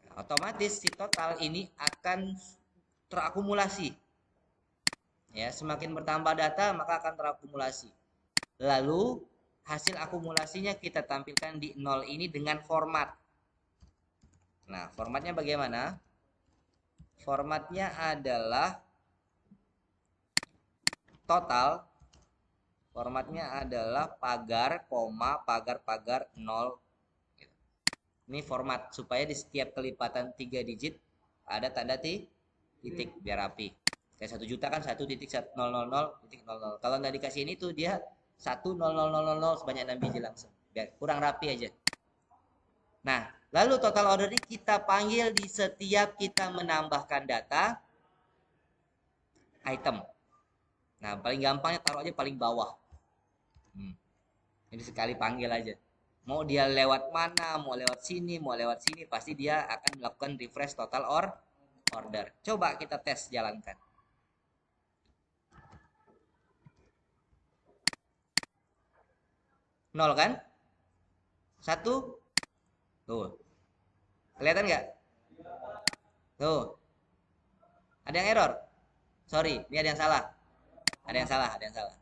Nah, otomatis si total ini akan terakumulasi. Ya, semakin bertambah data maka akan terakumulasi. Lalu hasil akumulasinya kita tampilkan di 0 ini dengan format. Nah, formatnya bagaimana? Formatnya adalah total. Formatnya adalah pagar, koma, pagar 0. Ini format supaya di setiap kelipatan 3 digit ada tanda titik biar rapi. Kayak 1 juta kan 1.000.000.00. Kalau nggak dikasih ini tuh dia 1.000.000 sebanyak 6 biji langsung. Biar kurang rapi aja. Nah, lalu total order ini kita panggil di setiap kita menambahkan data item. Nah, paling gampangnya taruh aja paling bawah. Jadi sekali panggil aja. Mau dia lewat mana, mau lewat sini, pasti dia akan melakukan refresh total order. Coba kita tes jalankan. Nol kan? Satu. Tuh. Kelihatan nggak? Tuh. Ada yang error? Sorry, ini ada yang salah. Ada yang salah, ada yang salah.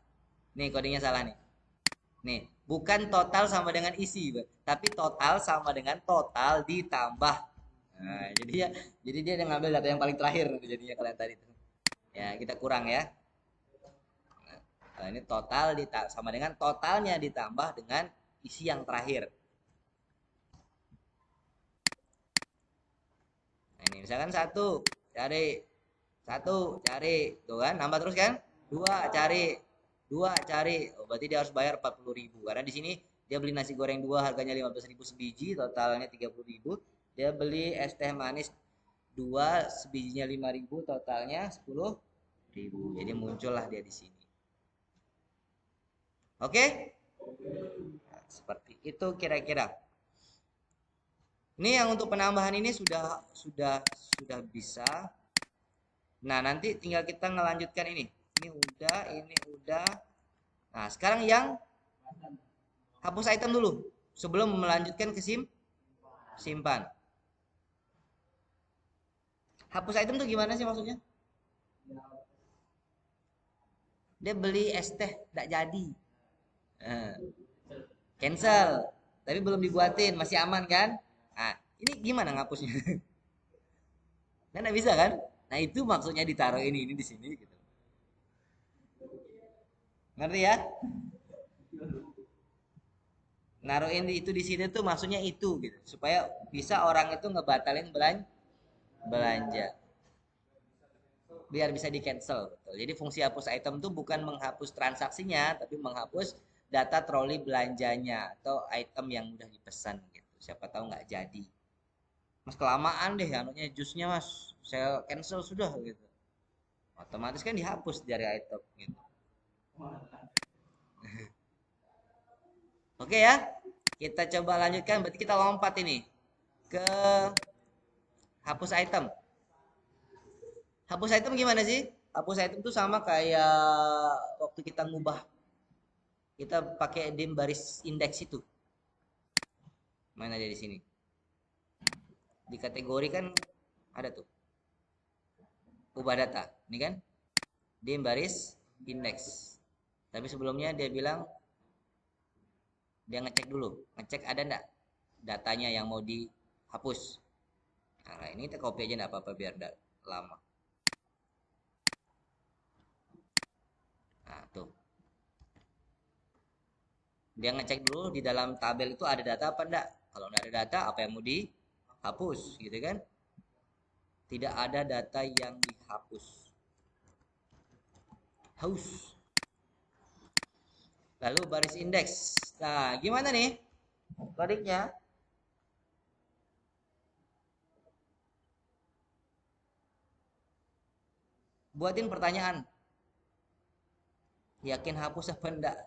Nih, codingnya salah nih. Nih, bukan total sama dengan isi, tapi total sama dengan total ditambah. Nah, jadi dia ngambil data yang paling terakhir jadinya kalian tadi itu. Ya, kita kurang ya. Nah, ini total sama dengan totalnya ditambah dengan isi yang terakhir. Nah, ini misalkan cari, tuh kan, nambah terus kan? Dua cari, oh, berarti dia harus bayar 40.000 karena di sini dia beli nasi goreng 2 harganya 15.000 sebiji, totalnya 30.000. Dia beli es teh manis 2 sebijinya 5.000, totalnya 10.000. Jadi muncullah dia di sini. Oke? Nah, seperti itu kira-kira. Ini yang untuk penambahan ini sudah bisa. Nah, nanti tinggal kita ngelanjutkan ini. Ini udah. Nah, sekarang yang hapus item dulu sebelum melanjutkan ke simpan. Hapus item tuh gimana sih maksudnya? Dia beli es teh tidak jadi. Nah, cancel. Tapi belum dibuatin, masih aman kan? Nah, ini gimana ngapusnya? Kan nggak bisa kan? Nah, itu maksudnya ditaruh ini di sini gitu. Ngerti ya? Naruhin itu di sini tuh maksudnya itu gitu. Supaya bisa orang itu ngebatalin belanja. Biar bisa di cancel betul. Jadi fungsi hapus item tuh bukan menghapus transaksinya, tapi menghapus data troli belanjanya atau item yang udah dipesan gitu. Siapa tahu nggak jadi. Mas kelamaan deh anunya jusnya mas, saya cancel sudah gitu. Otomatis kan dihapus dari item gitu. Oke ya, kita coba lanjutkan. Berarti kita lompat ini ke hapus item. Hapus item gimana sih? Hapus item tuh sama kayak waktu kita ngubah. Kita pakai dim baris indeks itu. Mana dia di sini? Di kategori kan ada tuh. Ubah data. Ini kan? Dim baris indeks. Tapi sebelumnya dia bilang dia ngecek dulu. Ngecek ada enggak datanya yang mau dihapus. Nah, ini kita copy aja enggak apa-apa biar enggak lama. Nah, tuh. Dia ngecek dulu di dalam tabel itu ada data apa enggak. Kalau enggak ada data, apa yang mau dihapus, gitu kan? Tidak ada data yang dihapus. Haus. Lalu baris indeks. Nah, gimana nih kodiknya? Buatin pertanyaan. Yakin hapus apa enggak?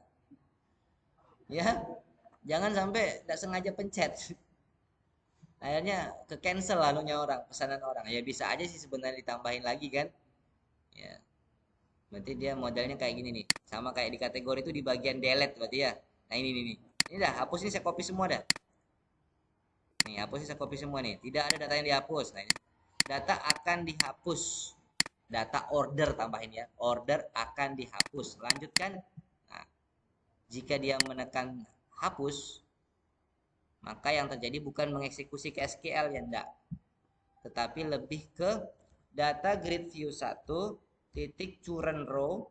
Ya, jangan sampai enggak sengaja pencet. Akhirnya ke cancel lalunya orang, pesanan orang. Ya bisa aja sih sebenarnya ditambahin lagi kan. Ya, berarti dia modelnya kayak gini nih. Sama kayak di kategori itu di bagian delete berarti ya. Nah ini nih. Ini dah, hapus ini saya copy semua dah. Nih, hapus ini saya copy semua nih. Tidak ada data yang dihapus. Nah ini. Data akan dihapus. Data order tambahin ya. Order akan dihapus. Lanjutkan. Nah, jika dia menekan hapus, maka yang terjadi bukan mengeksekusi ke SQL ya enggak. Tetapi lebih ke data grid view 1 titik current row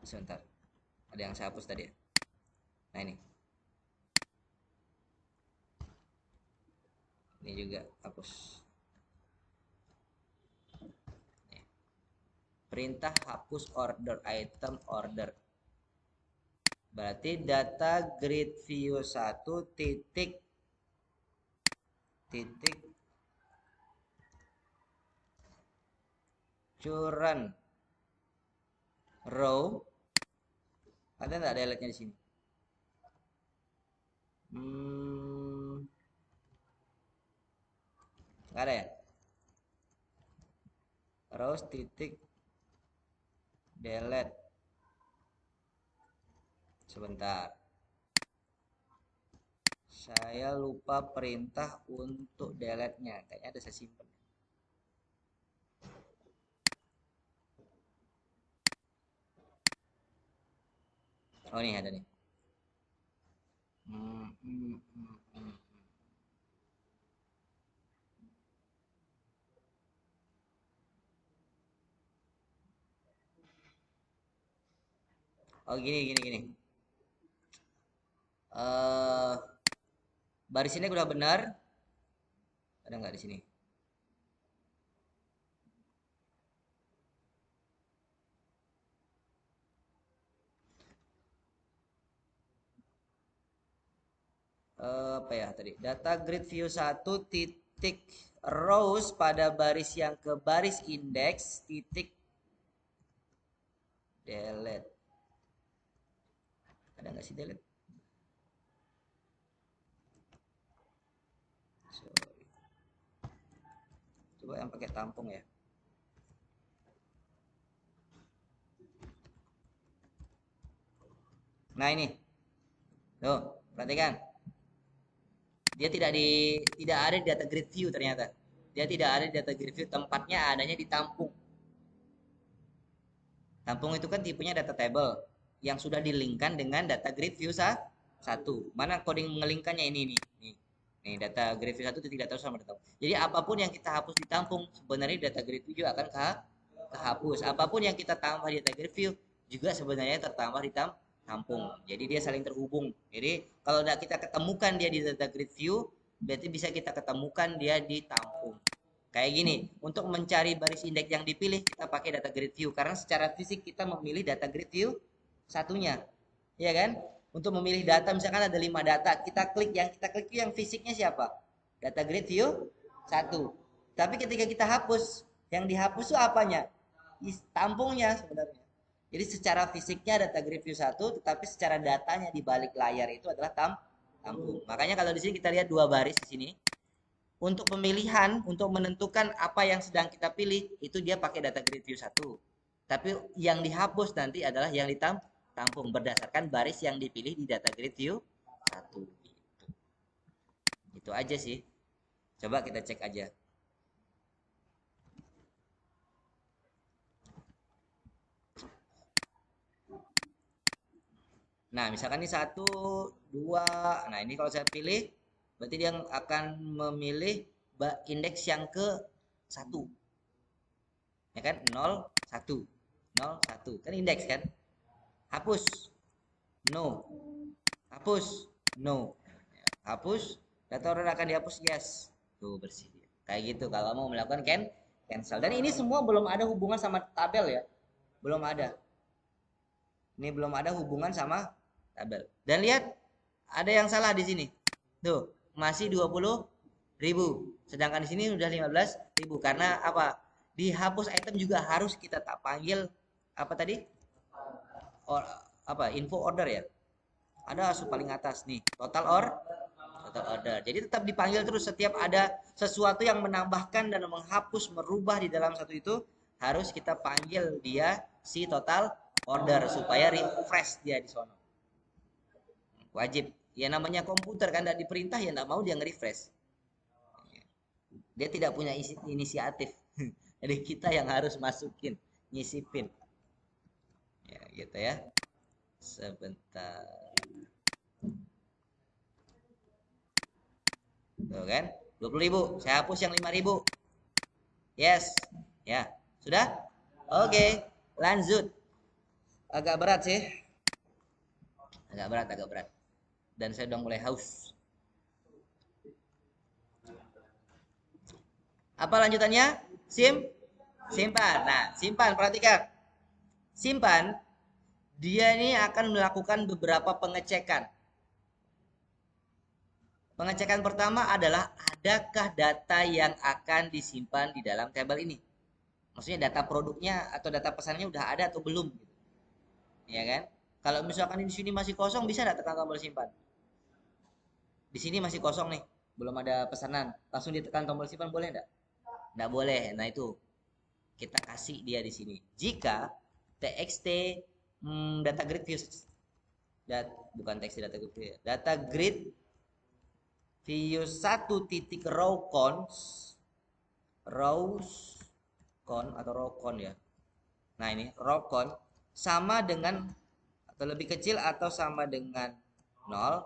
sebentar, ada yang saya hapus tadi ya. Nah ini juga hapus. Nih. Perintah hapus order item order, berarti data grid view 1 titik current row, ada nggak delete-nya di sini? Nggak ada ya. Rows titik delete, sebentar, saya lupa perintah untuk delete-nya, kayaknya ada saya simpan. Oh nih ada nih. Oh gini. Baris ini udah benar. Ada nggak di sini? Apa ya tadi? Data grid view 1 titik rows pada baris yang ke baris indeks titik delete. Ada nggak sih delete? Sorry. Coba yang pakai tampung ya. Nah ini, tuh perhatikan. Dia tidak ada di data grid view ternyata. Dia tidak ada di data grid view, tempatnya adanya di tampung. Tampung itu kan tipenya data table yang sudah dilingkan dengan data grid view 1. Mana coding mengelingkannya ini nih. Nih data grid view 1 itu tidak tahu sama data. Jadi apapun yang kita hapus di tampung sebenarnya data grid view juga akan kehapus. Apapun yang kita tambah di data grid view juga sebenarnya tertambah di tampung. Jadi dia saling terhubung. Jadi kalau kita ketemukan dia di data grid view, berarti bisa kita ketemukan dia di tampung. Kayak gini, untuk mencari baris indeks yang dipilih, kita pakai data grid view. Karena secara fisik kita memilih data grid view satunya. Iya kan? Untuk memilih data, misalkan ada 5 data, kita klik yang fisiknya siapa? Data grid view 1. Tapi ketika kita hapus, yang dihapus itu apanya? Tampungnya sebenarnya. Jadi secara fisiknya data grid view 1, tetapi secara datanya di balik layar itu adalah tampung. Makanya kalau di sini kita lihat dua baris di sini. Untuk pemilihan, untuk menentukan apa yang sedang kita pilih, itu dia pakai data grid view 1. Tapi yang dihapus nanti adalah yang ditampung berdasarkan baris yang dipilih di data grid view 1. Itu aja sih. Coba kita cek aja. Nah, misalkan ini 1, 2. Nah, ini kalau saya pilih, berarti dia akan memilih indeks yang ke 1. Ya kan? 0 1 0 1 kan indeks kan? Hapus no, hapus no, hapus, data order akan dihapus, yes, tuh bersih. Kayak gitu kalau mau melakukan cancel. Dan ini semua belum ada hubungan sama tabel ya, belum ada. Ini belum ada hubungan sama tabel. Dan lihat ada yang salah di sini. Tuh, masih 20.000. Sedangkan di sini udah 15.000. Karena apa? Dihapus item juga harus kita tak panggil apa tadi? Or, apa? Info order ya. Ada paling atas nih, total order. Jadi tetap dipanggil terus setiap ada sesuatu yang menambahkan dan menghapus, merubah di dalam satu itu harus kita panggil dia si total order supaya refresh dia di sono. Wajib. Ya namanya komputer kan tidak diperintah ya tidak mau dia nge-refresh. Dia tidak punya inisiatif. Jadi kita yang harus masukin, nyisipin. Ya gitu ya. Sebentar. Tuh kan? 20.000. Saya hapus yang 5.000. Yes. Ya. Sudah? Oke. Lanjut. Agak berat sih. Agak berat. Dan saya udah mulai haus. Apa lanjutannya? Simpan. Nah, simpan. Perhatikan. Simpan. Dia ini akan melakukan beberapa pengecekan. Pengecekan pertama adalah adakah data yang akan disimpan di dalam tabel ini. Maksudnya data produknya atau data pesannya udah ada atau belum gitu. Ya kan? Kalau misalkan di sini masih kosong bisa enggak tekan tombol simpan? Di sini masih kosong nih, belum ada pesanan. Langsung ditekan tombol simpan boleh enggak? Enggak boleh. Nah, itu kita kasih dia di sini. Jika txt data grid views bukan txt data grid views, data grid views 1 titik row con atau row con ya. Nah, ini row con sama dengan atau lebih kecil atau sama dengan 0, nah,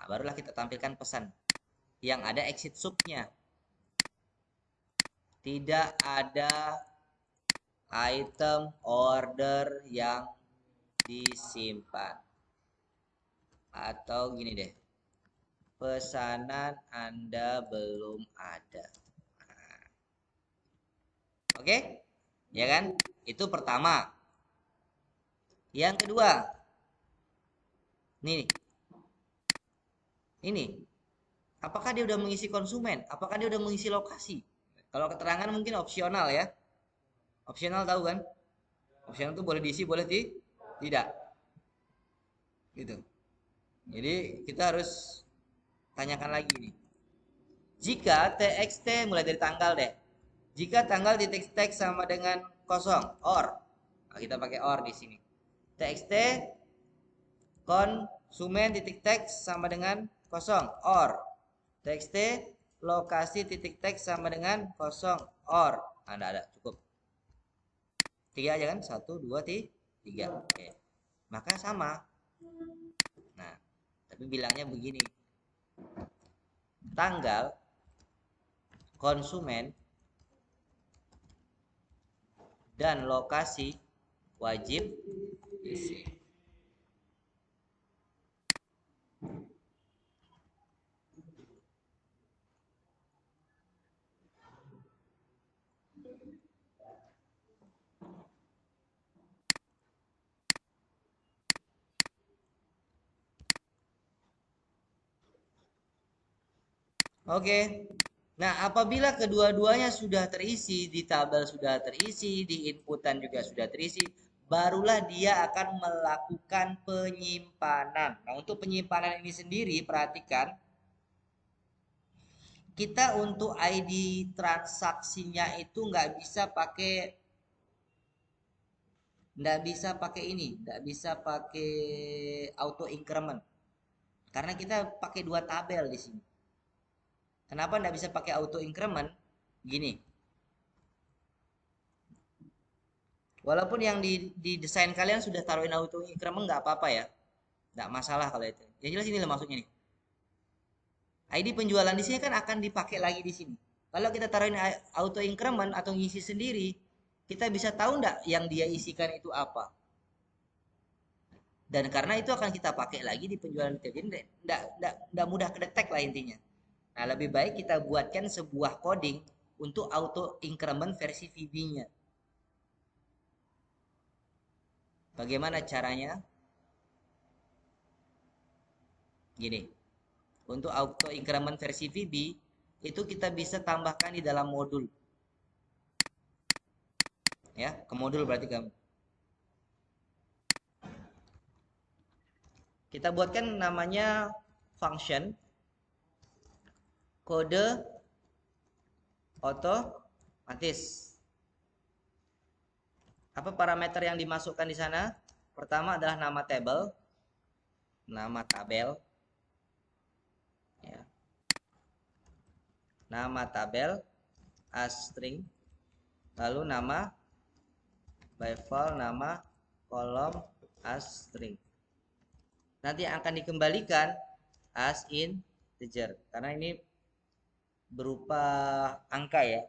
barulah kita tampilkan pesan yang ada exit subnya. Tidak ada item order yang disimpan. Atau gini deh. Pesanan Anda belum ada. Nah. Oke? Ya kan? Itu pertama. Yang kedua. Nih. Ini. Apakah dia udah mengisi konsumen? Apakah dia udah mengisi lokasi? Kalau keterangan mungkin opsional ya. Opsional tahu kan? Opsional itu boleh diisi, boleh tidak. Gitu. Jadi kita harus tanyakan lagi nih. Jika txt mulai dari tanggal deh. Jika tanggal titik teks sama dengan kosong, or. Nah, kita pakai or di sini. Txt konsumen titik teks sama dengan kosong, or. Txt lokasi titik teks sama dengan kosong, or. Nah, ada cukup. 3 aja kan? 1, 2, 3. Oke. Maka sama. Nah, tapi bilangnya begini. Tanggal konsumen dan lokasi wajib isi. Oke. Nah, apabila kedua-duanya sudah terisi, di tabel sudah terisi, di inputan juga sudah terisi, barulah dia akan melakukan penyimpanan. Nah, untuk penyimpanan ini sendiri, perhatikan, kita untuk ID transaksinya itu nggak bisa pakai ini, nggak bisa pakai auto increment. Karena kita pakai dua tabel di sini. Kenapa nggak bisa pakai auto increment? Gini. Walaupun yang di desain kalian sudah taruhin auto increment nggak apa-apa ya. Nggak masalah kalau itu. Yang jelas ini loh maksudnya nih. ID penjualan di sini kan akan dipakai lagi di sini. Kalau kita taruhin auto increment atau ngisi sendiri, kita bisa tahu nggak yang dia isikan itu apa. Dan karena itu akan kita pakai lagi di penjualan retail. Jadi nggak mudah kedetek lah intinya. Nah, lebih baik kita buatkan sebuah coding untuk auto increment versi VB-nya. Bagaimana caranya? Gini, untuk auto increment versi VB itu kita bisa tambahkan di dalam modul. Ya, ke modul berarti kamu. Kita buatkan namanya function kode otomatis. Apa parameter yang dimasukkan di sana? Pertama adalah nama table, nama tabel, ya. Nama tabel string, lalu nama by file, nama kolom string. Nanti akan dikembalikan as integer karena ini berupa angka ya.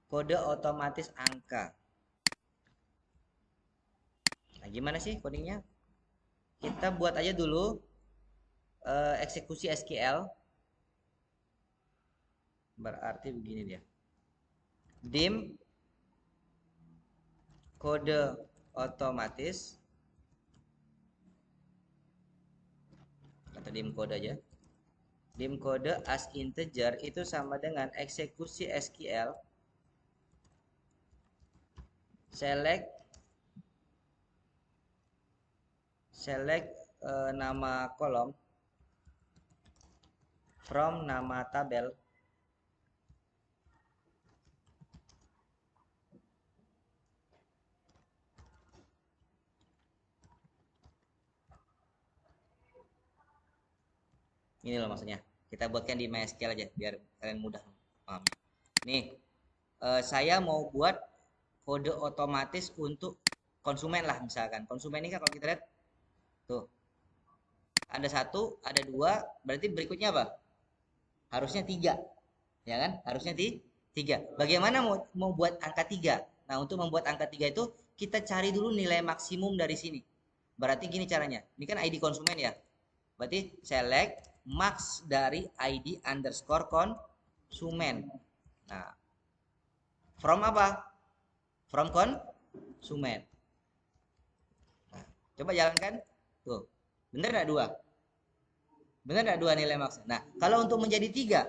Kode otomatis angka. Nah, gimana sih codingnya? Kita buat aja dulu eksekusi SQL. Berarti begini dia. Dim kode otomatis atau dim kode aja. Dim kode as integer itu sama dengan eksekusi SQL select nama kolom from nama tabel ini loh maksudnya. Kita buatkan di MySQL aja biar kalian mudah paham. Nih, saya mau buat kode otomatis untuk konsumen lah misalkan. Konsumen ini kan kalau kita lihat tuh ada 1, ada 2, berarti berikutnya apa? Harusnya 3, ya kan? Harusnya 3. Bagaimana mau buat angka 3? Nah, untuk membuat angka 3 itu kita cari dulu nilai maksimum dari sini. Berarti gini caranya. Ini kan ID konsumen ya. Berarti select max dari ID underscore konsumen. Nah, from apa? From konsumen. Nah, coba jalankan. Tuh, bener nggak 2? Bener nggak 2 nilai max? Nah, kalau untuk menjadi 3,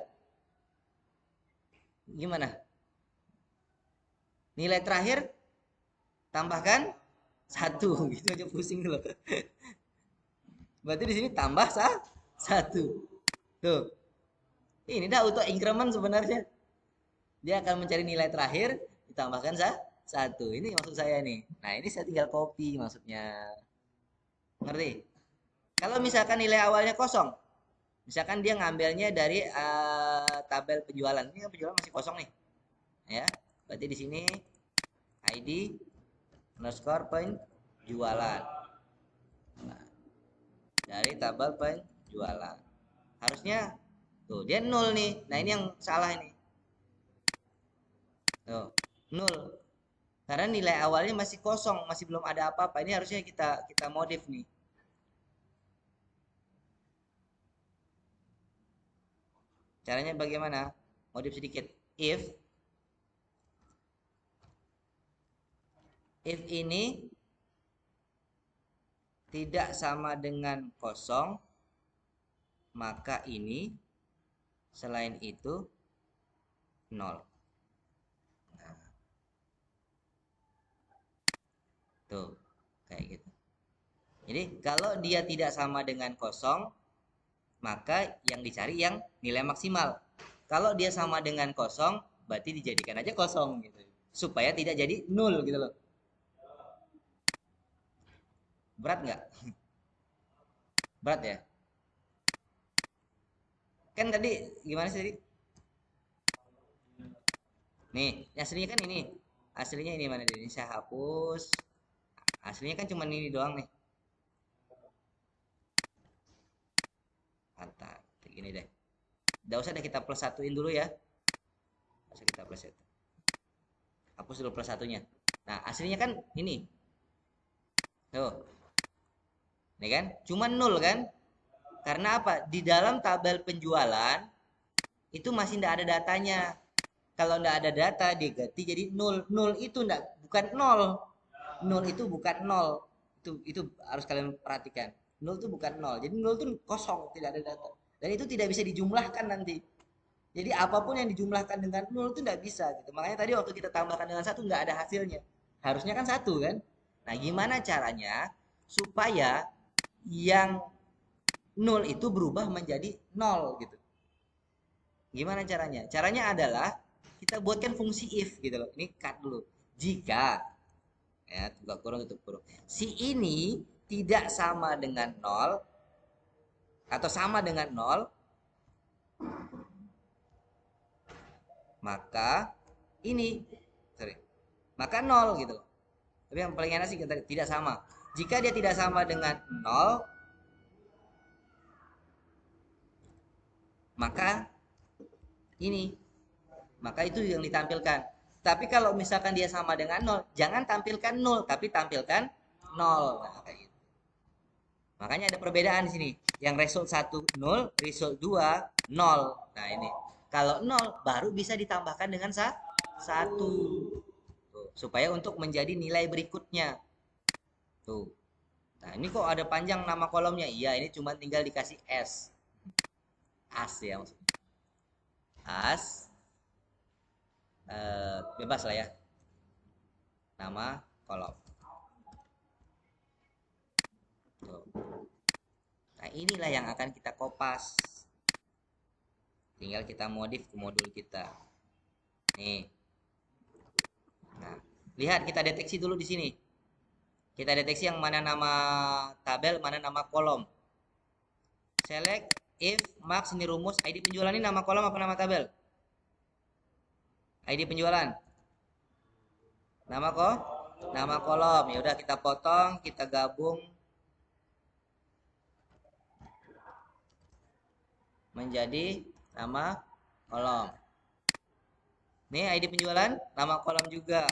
gimana? Nilai terakhir tambahkan 1 gitu aja pusing loh. Berarti di sini tambah 1. Tuh. Ini dah auto increment sebenarnya. Dia akan mencari nilai terakhir ditambahkan 1. Ini maksud saya nih. Nah, ini saya tinggal copy maksudnya. Ngerti? Kalau misalkan nilai awalnya kosong, misalkan dia ngambilnya dari tabel penjualan. Ini kan penjualan masih kosong nih. Ya. Berarti di sini ID underscore penjualan. Nah, dari tabel penjualan. Harusnya tuh dia 0 nih. Nah, ini yang salah ini. Tuh, 0. Karena nilai awalnya masih kosong, masih belum ada apa-apa. Ini harusnya kita modif nih. Caranya bagaimana? Modif sedikit. If ini tidak sama dengan kosong, maka ini selain itu 0. Nah, tuh, kayak gitu. Jadi kalau dia tidak sama dengan kosong, maka yang dicari yang nilai maksimal. Kalau dia sama dengan kosong, berarti dijadikan aja kosong gitu. Supaya tidak jadi 0 gitu loh. Berat nggak? Berat ya? Kan tadi gimana sih tadi? Nih, aslinya kan ini. Aslinya ini mana ini saya hapus. Aslinya kan cuma ini doang nih. Mantap. Gini deh. Udah usah deh kita plus satuin dulu ya. Usah kita plus satu. Hapus dulu plus satunya. Nah, aslinya kan ini. Tuh, ini kan? Cuma 0 kan? Karena apa? Di dalam tabel penjualan itu masih tidak ada datanya. Kalau tidak ada data, dia ganti jadi 0. 0 itu enggak, bukan 0. 0 itu bukan 0. Itu harus kalian perhatikan. 0 itu bukan 0. Jadi 0 itu kosong, tidak ada data. Dan itu tidak bisa dijumlahkan nanti. Jadi apapun yang dijumlahkan dengan 0 itu tidak bisa gitu. Makanya tadi waktu kita tambahkan dengan satu nggak ada hasilnya. Harusnya kan satu kan? Nah, gimana caranya supaya yang 0 itu berubah menjadi 0 gitu. Gimana caranya? Caranya adalah kita buatkan fungsi if gitu loh. Ini cut dulu. Jika ya, buka kurung tutup kurung. Si ini tidak sama dengan 0 atau sama dengan 0, maka ini sorry, maka 0 gitu loh. Tapi yang paling enak sih kita tidak sama. Jika dia tidak sama dengan 0, maka ini, maka itu yang ditampilkan. Tapi kalau misalkan dia sama dengan 0, jangan tampilkan 0, tapi tampilkan 0. Nah, kayak gitu. Makanya ada perbedaan di sini. Yang result 1 0, result 2 0. Nah, ini. Kalau 0 baru bisa ditambahkan dengan 1. Tuh, supaya untuk menjadi nilai berikutnya. Tuh. Nah, ini kok ada panjang nama kolomnya? Iya, ini cuma tinggal dikasih S. As ya maksudnya. As. Bebas lah ya. Nama kolom. Tuh. Nah, inilah yang akan kita kopas. Tinggal kita modif ke modul kita. Nih. Nah, lihat kita deteksi dulu di sini. Kita deteksi yang mana nama tabel, mana nama kolom. Select if max ini rumus. ID penjualan ini nama kolom apa nama tabel? ID penjualan. Nama kok? Nama kolom. Ya udah kita potong, kita gabung menjadi nama kolom. Nih ID penjualan, nama kolom juga.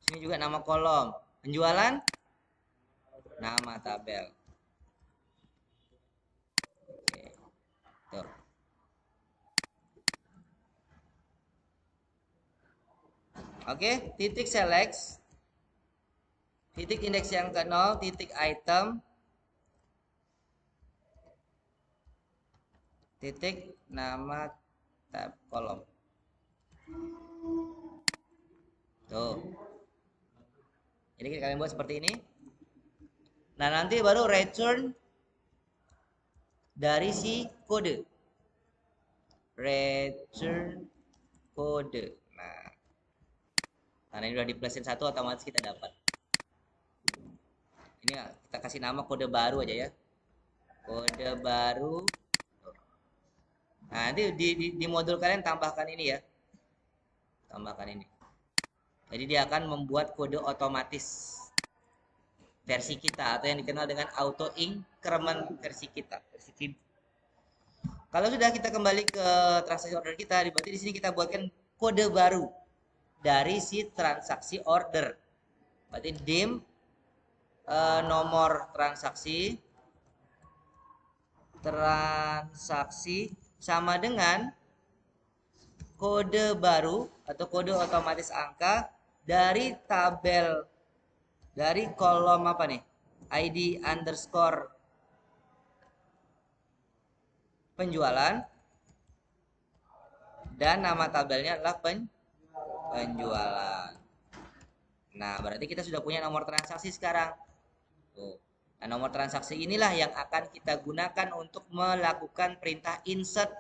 Sini juga nama kolom. Penjualan, nama tabel. Oke. Tuh. Oke, titik select. Titik indeks yang ke 0, titik item. Titik nama tab kolom. Tuh. Jadi kalian buat seperti ini. Nah, nanti baru return dari si kode. Return kode. Nah, karena ini udah di plusin 1, otomatis kita dapat. Ini kita kasih nama kode baru aja ya. Kode baru. Nah, nanti di modul kalian tambahkan ini ya. Tambahkan ini. Jadi dia akan membuat kode otomatis versi kita atau yang dikenal dengan auto increment versi kita. Kalau sudah kita kembali ke transaksi order kita, berarti di sini kita buatkan kode baru dari si transaksi order. Berarti dim nomor transaksi sama dengan kode baru atau kode otomatis angka dari tabel dari kolom apa nih? ID underscore penjualan dan nama tabelnya adalah penjualan. Nah, berarti kita sudah punya nomor transaksi sekarang. Tuh. Nah, nomor transaksi inilah yang akan kita gunakan untuk melakukan perintah insert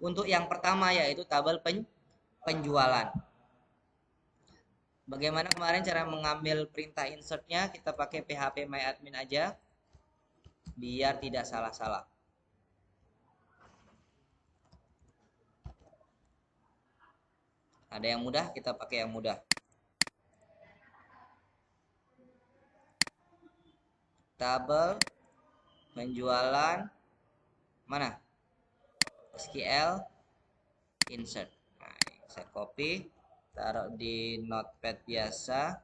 untuk yang pertama yaitu tabel penjualan. Bagaimana kemarin cara mengambil perintah insertnya? Kita pakai php myadmin aja biar tidak salah-salah. Ada yang mudah, kita pakai yang mudah. Tabel penjualan mana? SQL insert. Nah, saya copy, taruh di notepad biasa,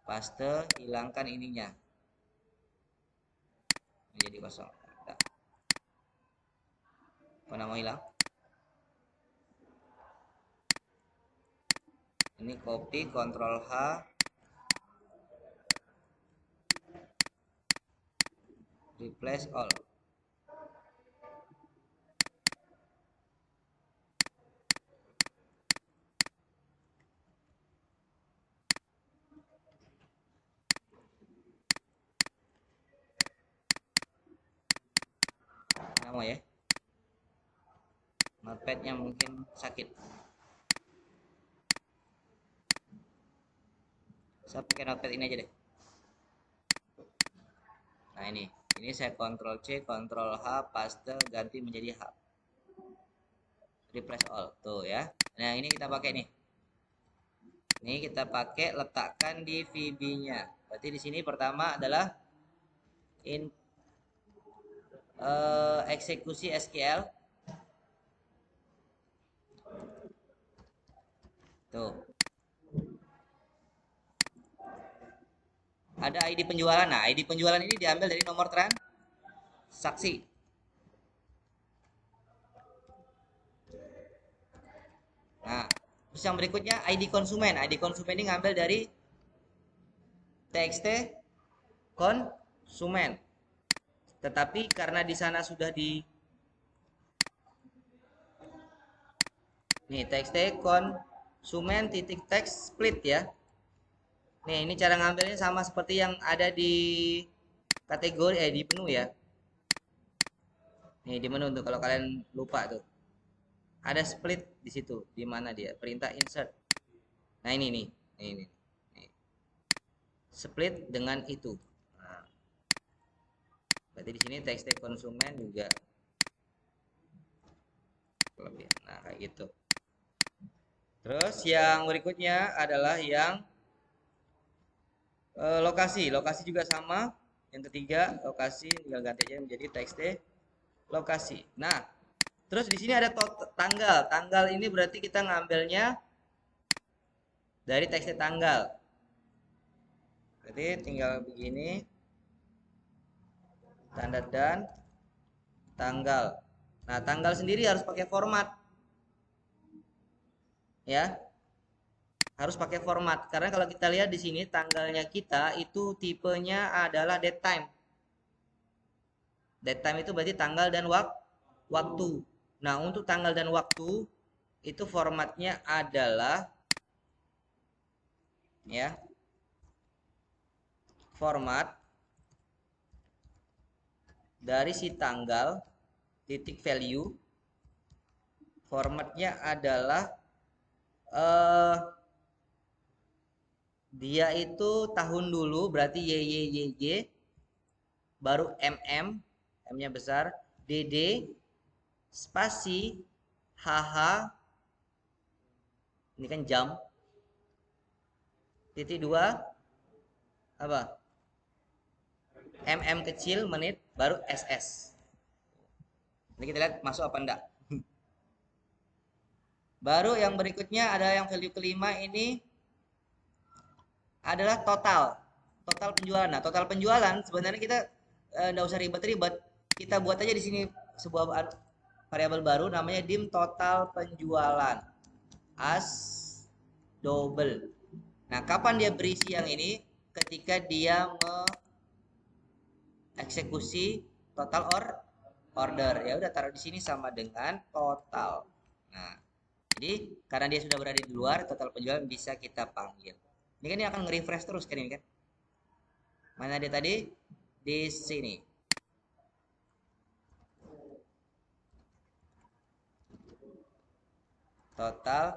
paste, hilangkan ininya menjadi kosong. Nah, mana mau hilang? Ini copy, Ctrl H, replace all. Nggak mau ya? Notepadnya mungkin sakit. Saya pakai notepad ini aja deh. Nah ini saya Ctrl C, Ctrl H, paste, ganti menjadi H. Replace all, tuh ya. Nah ini kita pakai nih. Ini kita pakai, letakkan di VB-nya. Berarti di sini pertama adalah eksekusi SQL. Tuh. Ada ID penjualan. Nah, ID penjualan ini diambil dari nomor transaksi. Nah, terus yang berikutnya ID konsumen. ID konsumen ini ngambil dari txt konsumen. Tetapi karena di sana sudah nih txt konsumen titik teks split ya. Nih, ini cara ngambilnya sama seperti yang ada di kategori di menu ya. Nih di menu tuh kalau kalian lupa tuh. Ada split di situ. Di mana dia? Perintah insert. Nah, ini nih. Ini. Nih. Split dengan itu. Nah, berarti di sini teks konsumen juga lebih. Nah, kayak gitu. Terus yang berikutnya adalah yang lokasi. Lokasi juga sama. Yang ketiga, lokasi tinggal ganti aja menjadi txt lokasi. Nah, terus di sini ada tanggal. Tanggal ini berarti kita ngambilnya dari txt tanggal. Berarti tinggal begini. Tanda dan tanggal. Nah, tanggal sendiri harus pakai format. Ya. Harus pakai format karena kalau kita lihat di sini tanggalnya kita itu tipenya adalah date time. Date time itu berarti tanggal dan waktu. Nah, untuk tanggal dan waktu itu formatnya adalah ya. Format dari si tanggal titik value formatnya adalah dia itu tahun dulu berarti YYYY baru M-nya besar, DD spasi HH ini kan jam titik 2 apa kecil menit baru SS. Ini kita lihat masuk apa enggak. Baru yang berikutnya ada yang value kelima ini adalah total penjualan. Nah, total penjualan sebenarnya kita enggak usah ribet-ribet. Kita buat aja di sini sebuah variabel baru namanya dim total penjualan as double. Nah, kapan dia berisi yang ini? Ketika dia eksekusi total order. Ya udah taruh di sini sama dengan total. Nah, jadi karena dia sudah berada di luar, total penjualan bisa kita panggil. Ini kan dia akan nge-refresh terus kan ini kan. Mana dia tadi? Di sini. Total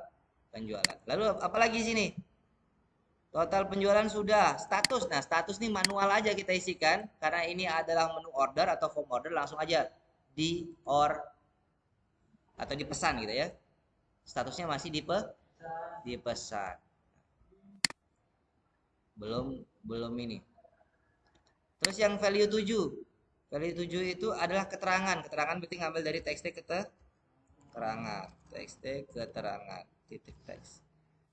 penjualan. Lalu apalagi sini? Total penjualan sudah. Status. Nah, status ini manual aja kita isikan. Karena ini adalah menu order atau form order. Langsung aja di atau dipesan gitu ya. Statusnya masih dipesan. Belum ini. Terus yang value 7. Value 7 itu adalah keterangan. Keterangan berarti ngambil dari txt keterangan. Txt keterangan. Titik teks.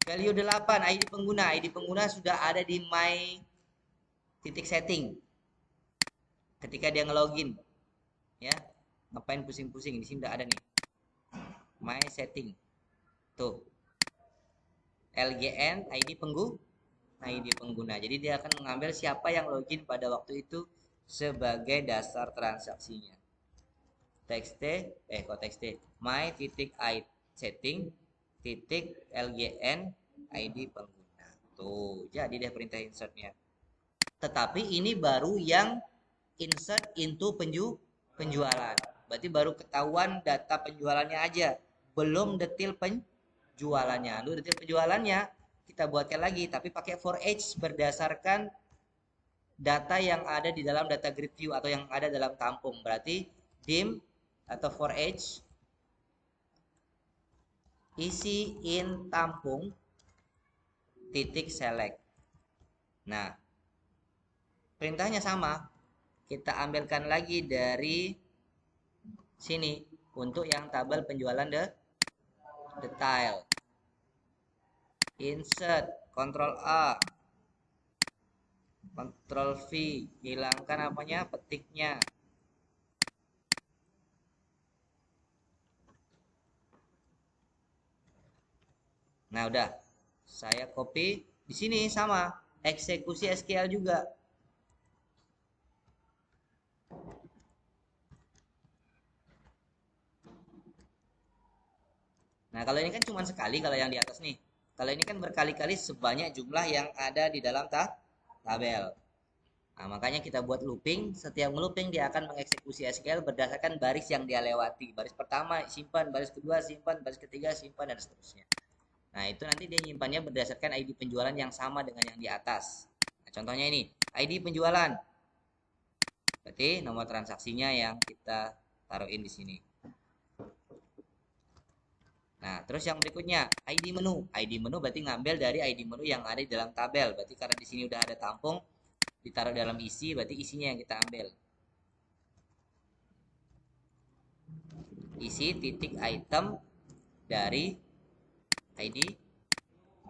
Value 8 ID pengguna. ID pengguna sudah ada di my titik setting. Ketika dia ngelogin. Ya. Ngapain pusing-pusing? Di sini udah ada nih. My setting. Tuh. LGN ID pengguna. Jadi dia akan mengambil siapa yang login pada waktu itu sebagai dasar transaksinya. Txt my titik setting titik LGN ID pengguna. Tuh, jadi deh perintah insertnya. Tetapi ini baru yang insert into penjualan. Berarti baru ketahuan data penjualannya aja, belum detail penjualannya. Lalu detail penjualannya kita buatkan lagi, tapi pakai for each berdasarkan data yang ada di dalam data grid view atau yang ada dalam tampung. Berarti dim atau for each isi in tampung titik select. Nah, perintahnya sama. Kita ambilkan lagi dari sini untuk yang tabel penjualan detail. Insert, Ctrl A, Ctrl V, hilangkan apanya, petiknya. Nah, udah. Saya copy di sini sama, eksekusi SQL juga. Nah, kalau ini kan cuma sekali kalau yang di atas nih. Kalau ini kan berkali-kali sebanyak jumlah yang ada di dalam tabel. Nah, makanya kita buat looping. Setiap looping dia akan mengeksekusi SQL berdasarkan baris yang dia lewati. Baris pertama simpan, baris kedua simpan, baris ketiga simpan, dan seterusnya. Nah, itu nanti dia nyimpannya berdasarkan ID penjualan yang sama dengan yang di atas. Nah, contohnya ini, ID penjualan. Berarti nomor transaksinya yang kita taruhin di sini. Nah, terus yang berikutnya, ID menu. ID menu berarti ngambil dari ID menu yang ada di dalam tabel. Berarti karena di sini udah ada tampung, ditaruh dalam isi, berarti isinya yang kita ambil. Isi titik item dari ID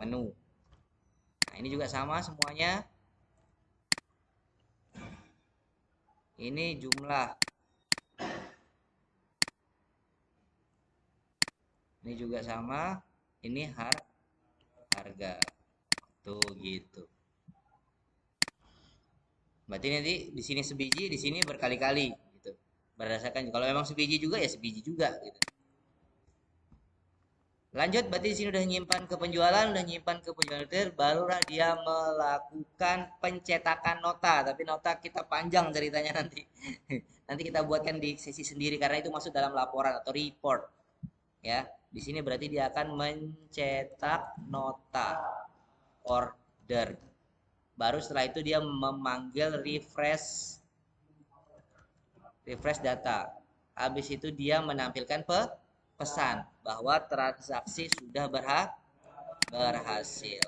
menu. Nah, ini juga sama semuanya. Ini jumlah. Ini juga sama. Ini harga. Tuh gitu. Berarti nanti di sini sebiji, di sini berkali-kali gitu. Berdasarkan kalau memang sebiji juga ya sebiji juga gitu. Lanjut, berarti di sini udah nyimpan ke penjualan, udah nyimpan ke penjualan retail, barulah dia melakukan pencetakan nota. Tapi nota kita panjang ceritanya nanti. Nanti kita buatkan di sesi sendiri karena itu masuk dalam laporan atau report. Ya, di sini berarti dia akan mencetak nota order. Baru setelah itu dia memanggil refresh data. Habis itu dia menampilkan pesan bahwa transaksi sudah berhasil.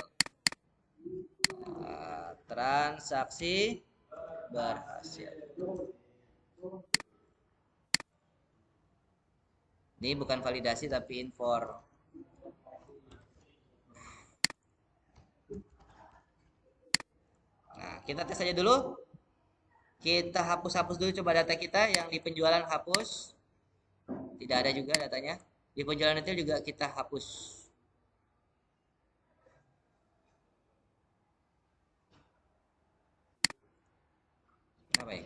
Transaksi berhasil. Ini bukan validasi tapi infor. Nah, kita tes aja dulu. Kita hapus-hapus dulu coba data kita yang di penjualan hapus. Tidak ada juga datanya. Di penjualan retail juga kita hapus. Kenapa ya?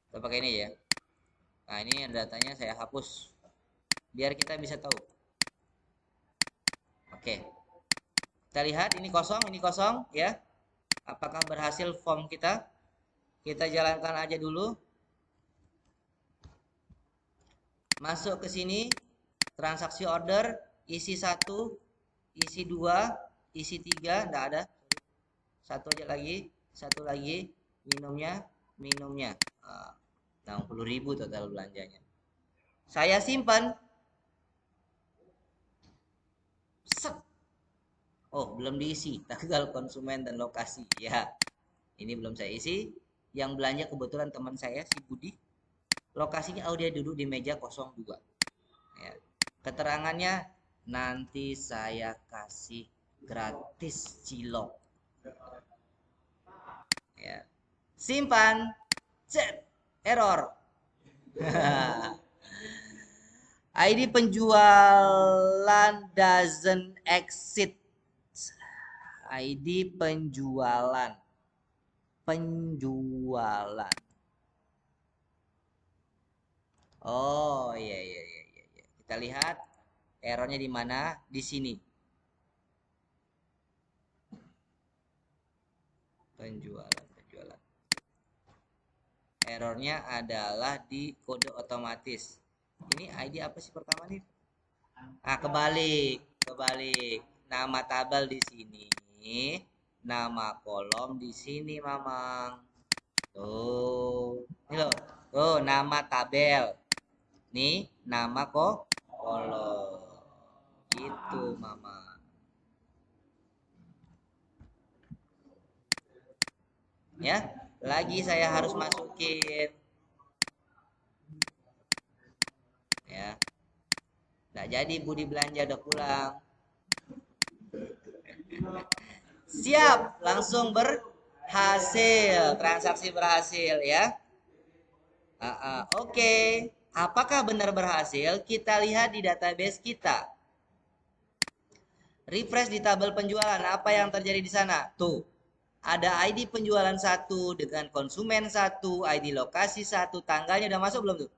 Kita pakai ini ya. Nah, ini datanya saya hapus. Biar kita bisa tahu. Oke. Kita lihat ini kosong ya. Apakah berhasil form kita? Kita jalankan aja dulu. Masuk ke sini, transaksi order, isi 1, isi 2, isi 3, enggak ada. Satu aja lagi, satu lagi, minumnya. 60.000 total belanjanya. Saya simpan. Set. Oh, belum diisi tanggal konsumen dan lokasi. Ya, ini belum saya isi. Yang belanja kebetulan teman saya si Budi. Lokasinya dia duduk di meja 02. Ya. Keterangannya nanti saya kasih gratis cilok. Ya. Simpan. Set. Error. ID penjualan doesn't exist. ID penjualan. Penjualan. Oh, iya, iya, iya, iya, iya. Kita lihat errornya di mana? Di sini. Penjualan, penjualan. Errornya adalah di kode otomatis. Ini ID apa sih pertama nih? Ah, kebalik, kebalik. Nama tabel di sini, nama kolom di sini, Mamang. Tuh, ini loh. Tuh, nama tabel. Nih, nama kok kolom. Gitu, Mamang. Ya, lagi saya harus masukin. Ya, nggak jadi Budi belanja udah pulang. Siap, langsung berhasil. Transaksi berhasil ya. Oke. Apakah benar berhasil? Kita lihat di database kita. Refresh di tabel penjualan. Apa yang terjadi di sana? Tuh. Ada ID penjualan 1 dengan konsumen 1, ID lokasi 1, tanggalnya udah masuk belum tuh?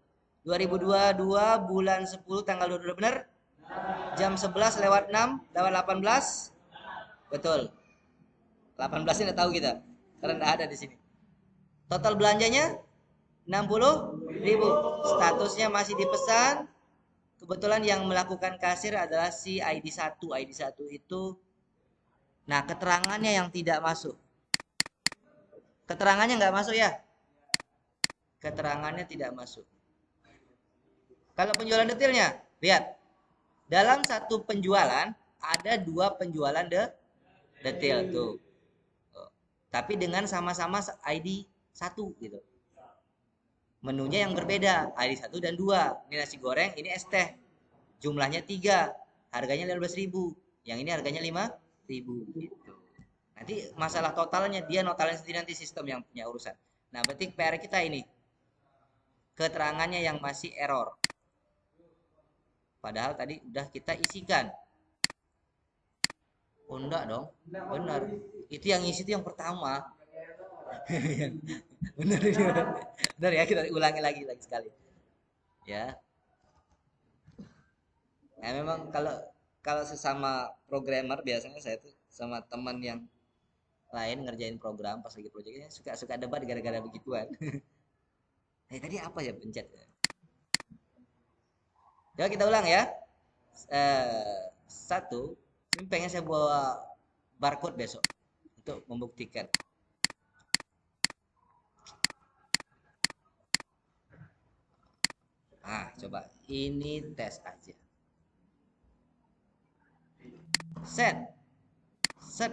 2022 bulan 10 tanggal 22 benar? Jam 11 lewat 6 lewat 18. Betul. 18 nya udah tahu kita. Karena enggak ada di sini. Total belanjanya 60.000. Statusnya masih dipesan. Kebetulan yang melakukan kasir adalah si ID 1. ID 1 itu, nah keterangannya yang tidak masuk. Keterangannya nggak masuk ya? Keterangannya tidak masuk. Kalau penjualan detailnya, lihat. Dalam satu penjualan, ada 2 penjualan detail tuh. Tapi dengan sama-sama ID 1 gitu. Menunya yang berbeda, ID 1 dan 2. Ini nasi goreng, ini es teh. Jumlahnya 3, harganya 15.000. Yang ini harganya 5.000 gitu. Nanti masalah totalnya dia notalin sendiri, nanti sistem yang punya urusan. Nah, berarti PR kita ini keterangannya yang masih error. Padahal tadi udah kita isikan. Oh enggak dong, benar. Itu yang isi itu yang pertama. Benar ini. Benar ya, kita ulangi lagi sekali. Ya. Nah, memang kalau kalau sesama programmer biasanya saya tuh sama teman yang lain ngerjain program pas lagi proyeknya suka debat gara-gara begituan. Tadi apa ya pencet? Coba kita ulang ya. Satu, ini pengen saya bawa barcode besok untuk membuktikan. Coba ini tes aja. Set. Set.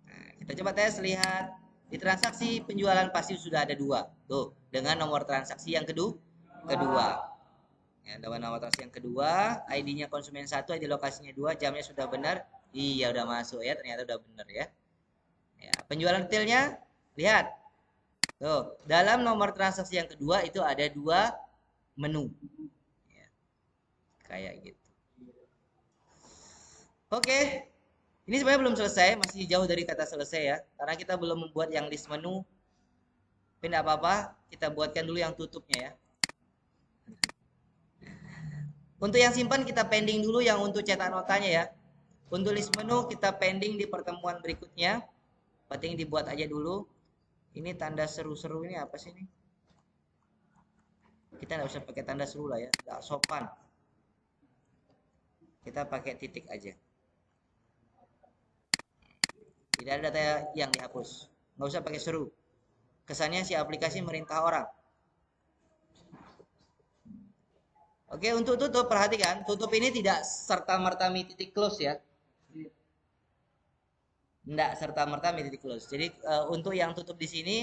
Nah, kita coba tes, lihat. Di transaksi penjualan pasti sudah ada 2. Tuh, dengan nomor transaksi yang kedua. Ya, dengan nomor transaksi yang kedua, ID-nya konsumen 1, ID lokasinya 2, jamnya sudah benar. Iya, udah masuk ya, ternyata udah benar ya. Ya, penjualan detailnya, lihat. Tuh, dalam nomor transaksi yang kedua itu ada 2 menu. Ya, kayak gitu. Oke. Ini sebenarnya belum selesai, masih jauh dari kata selesai ya. Karena kita belum membuat yang list menu. Tapi tidak apa-apa, kita buatkan dulu yang tutupnya ya. Untuk yang simpan kita pending dulu, yang untuk cetak notanya ya. Untuk list menu kita pending di pertemuan berikutnya. Penting dibuat aja dulu. Ini tanda seru-seru ini apa sih ini? Kita nggak usah pakai tanda seru lah ya, nggak sopan. Kita pakai titik aja. Tidak ada data yang dihapus. Nggak usah pakai seru. Kesannya si aplikasi merintah orang. Oke, untuk tutup perhatikan, tutup ini tidak serta-merta titik close ya. Enggak serta-merta immediately close. Jadi untuk yang tutup di sini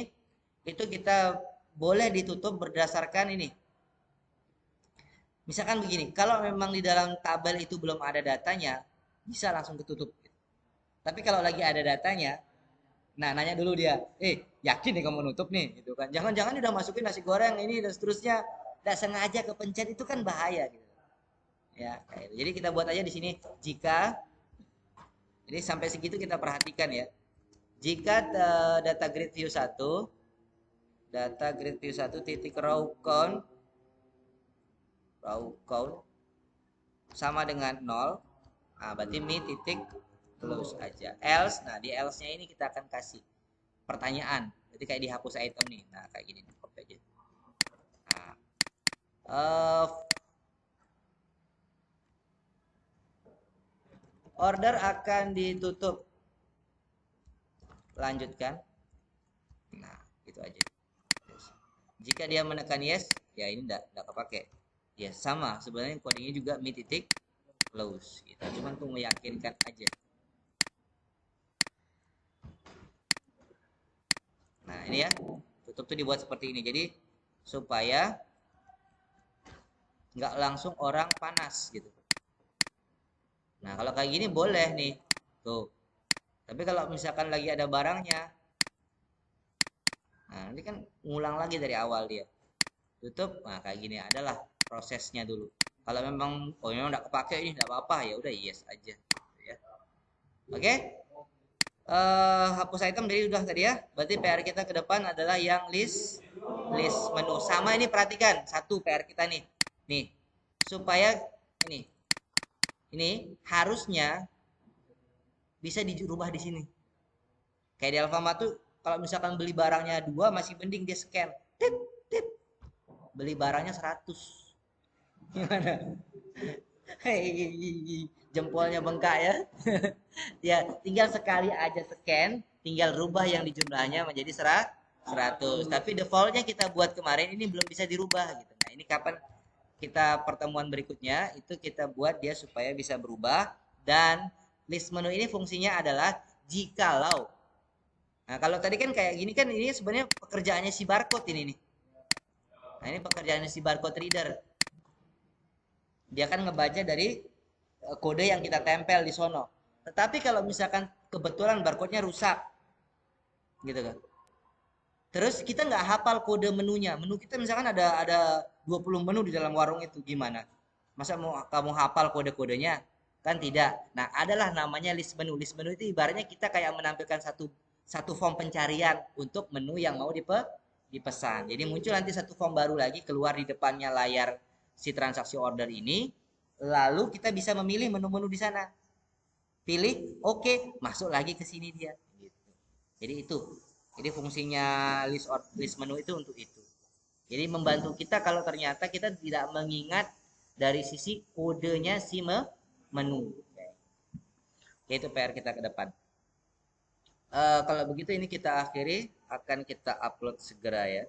itu kita boleh ditutup berdasarkan ini. Misalkan begini, kalau memang di dalam tabel itu belum ada datanya, bisa langsung ketutup. Tapi kalau lagi ada datanya, nah nanya dulu dia, yakin nih kamu nutup nih, gitu kan? Jangan-jangan udah masukin nasi goreng ini dan seterusnya, tidak sengaja kepencet itu kan bahaya, gitu. Ya, kayak gitu. Jadi kita buat aja di sini jika, jadi sampai segitu kita perhatikan ya. Jika data grid view 1, data grid view 1 titik raw count sama dengan 0, nah, berarti mi titik close aja. Else, nah di else-nya ini kita akan kasih pertanyaan. Jadi kayak dihapus item nih. Nah, kayak gini copy aja. Nah, order akan ditutup. Lanjutkan. Nah, gitu aja. Jika dia menekan yes, ya ini enggak kepake. Ya sama, sebenarnya codingnya juga mi titik close gitu. Cuman tuh meyakinkan aja. Nah, ini ya. Tutup tuh dibuat seperti ini. Jadi supaya nggak langsung orang panas gitu. Nah, kalau kayak gini boleh nih. Tuh. Tapi kalau misalkan lagi ada barangnya, nah ini kan ngulang lagi dari awal dia. Tutup, nah kayak gini adalah prosesnya dulu. Kalau memang memang nggak kepake ini nggak apa-apa ya udah yes aja. Ya. Oke? Hapus item dari udah tadi ya. Berarti PR kita ke depan adalah yang list menu. Sama ini perhatikan satu PR kita nih. Nih, supaya ini harusnya bisa dirubah di sini. Kayak di Alfamart tuh kalau misalkan beli barangnya 2 masih mending dia scan. Tit, tit. Beli barangnya 100. Gimana? Hei, jempolnya bengkak ya. Ya, tinggal sekali aja scan, tinggal rubah yang di jumlahnya menjadi 100. Tapi defaultnya kita buat kemarin ini belum bisa dirubah gitu. Nah, ini kapan kita pertemuan berikutnya itu kita buat dia supaya bisa berubah dan list menu ini fungsinya adalah jikalau. Nah, kalau tadi kan kayak gini kan ini sebenarnya pekerjaannya si barcode ini nih. Nah, ini pekerjaannya si barcode reader. Dia kan ngebaca dari kode yang kita tempel di sono. Tetapi kalau misalkan kebetulan barcode-nya rusak, gitu kan. Terus kita nggak hafal kode menunya. Menu kita misalkan ada 20 menu di dalam warung itu gimana? Masa mau kamu hafal kode-kodenya? Kan tidak. Nah, adalah namanya list menu. List menu itu ibaratnya kita kayak menampilkan satu satu form pencarian untuk menu yang mau dipesan. Jadi muncul nanti satu form baru lagi keluar di depannya layar si transaksi order ini. Lalu kita bisa memilih menu-menu di sana. Pilih, oke, masuk lagi ke sini dia. Gitu. Jadi itu. Jadi fungsinya list menu itu untuk itu. Jadi membantu kita kalau ternyata kita tidak mengingat dari sisi kodenya si menu. Itu PR kita ke depan. Kalau begitu ini kita akhiri, akan kita upload segera ya.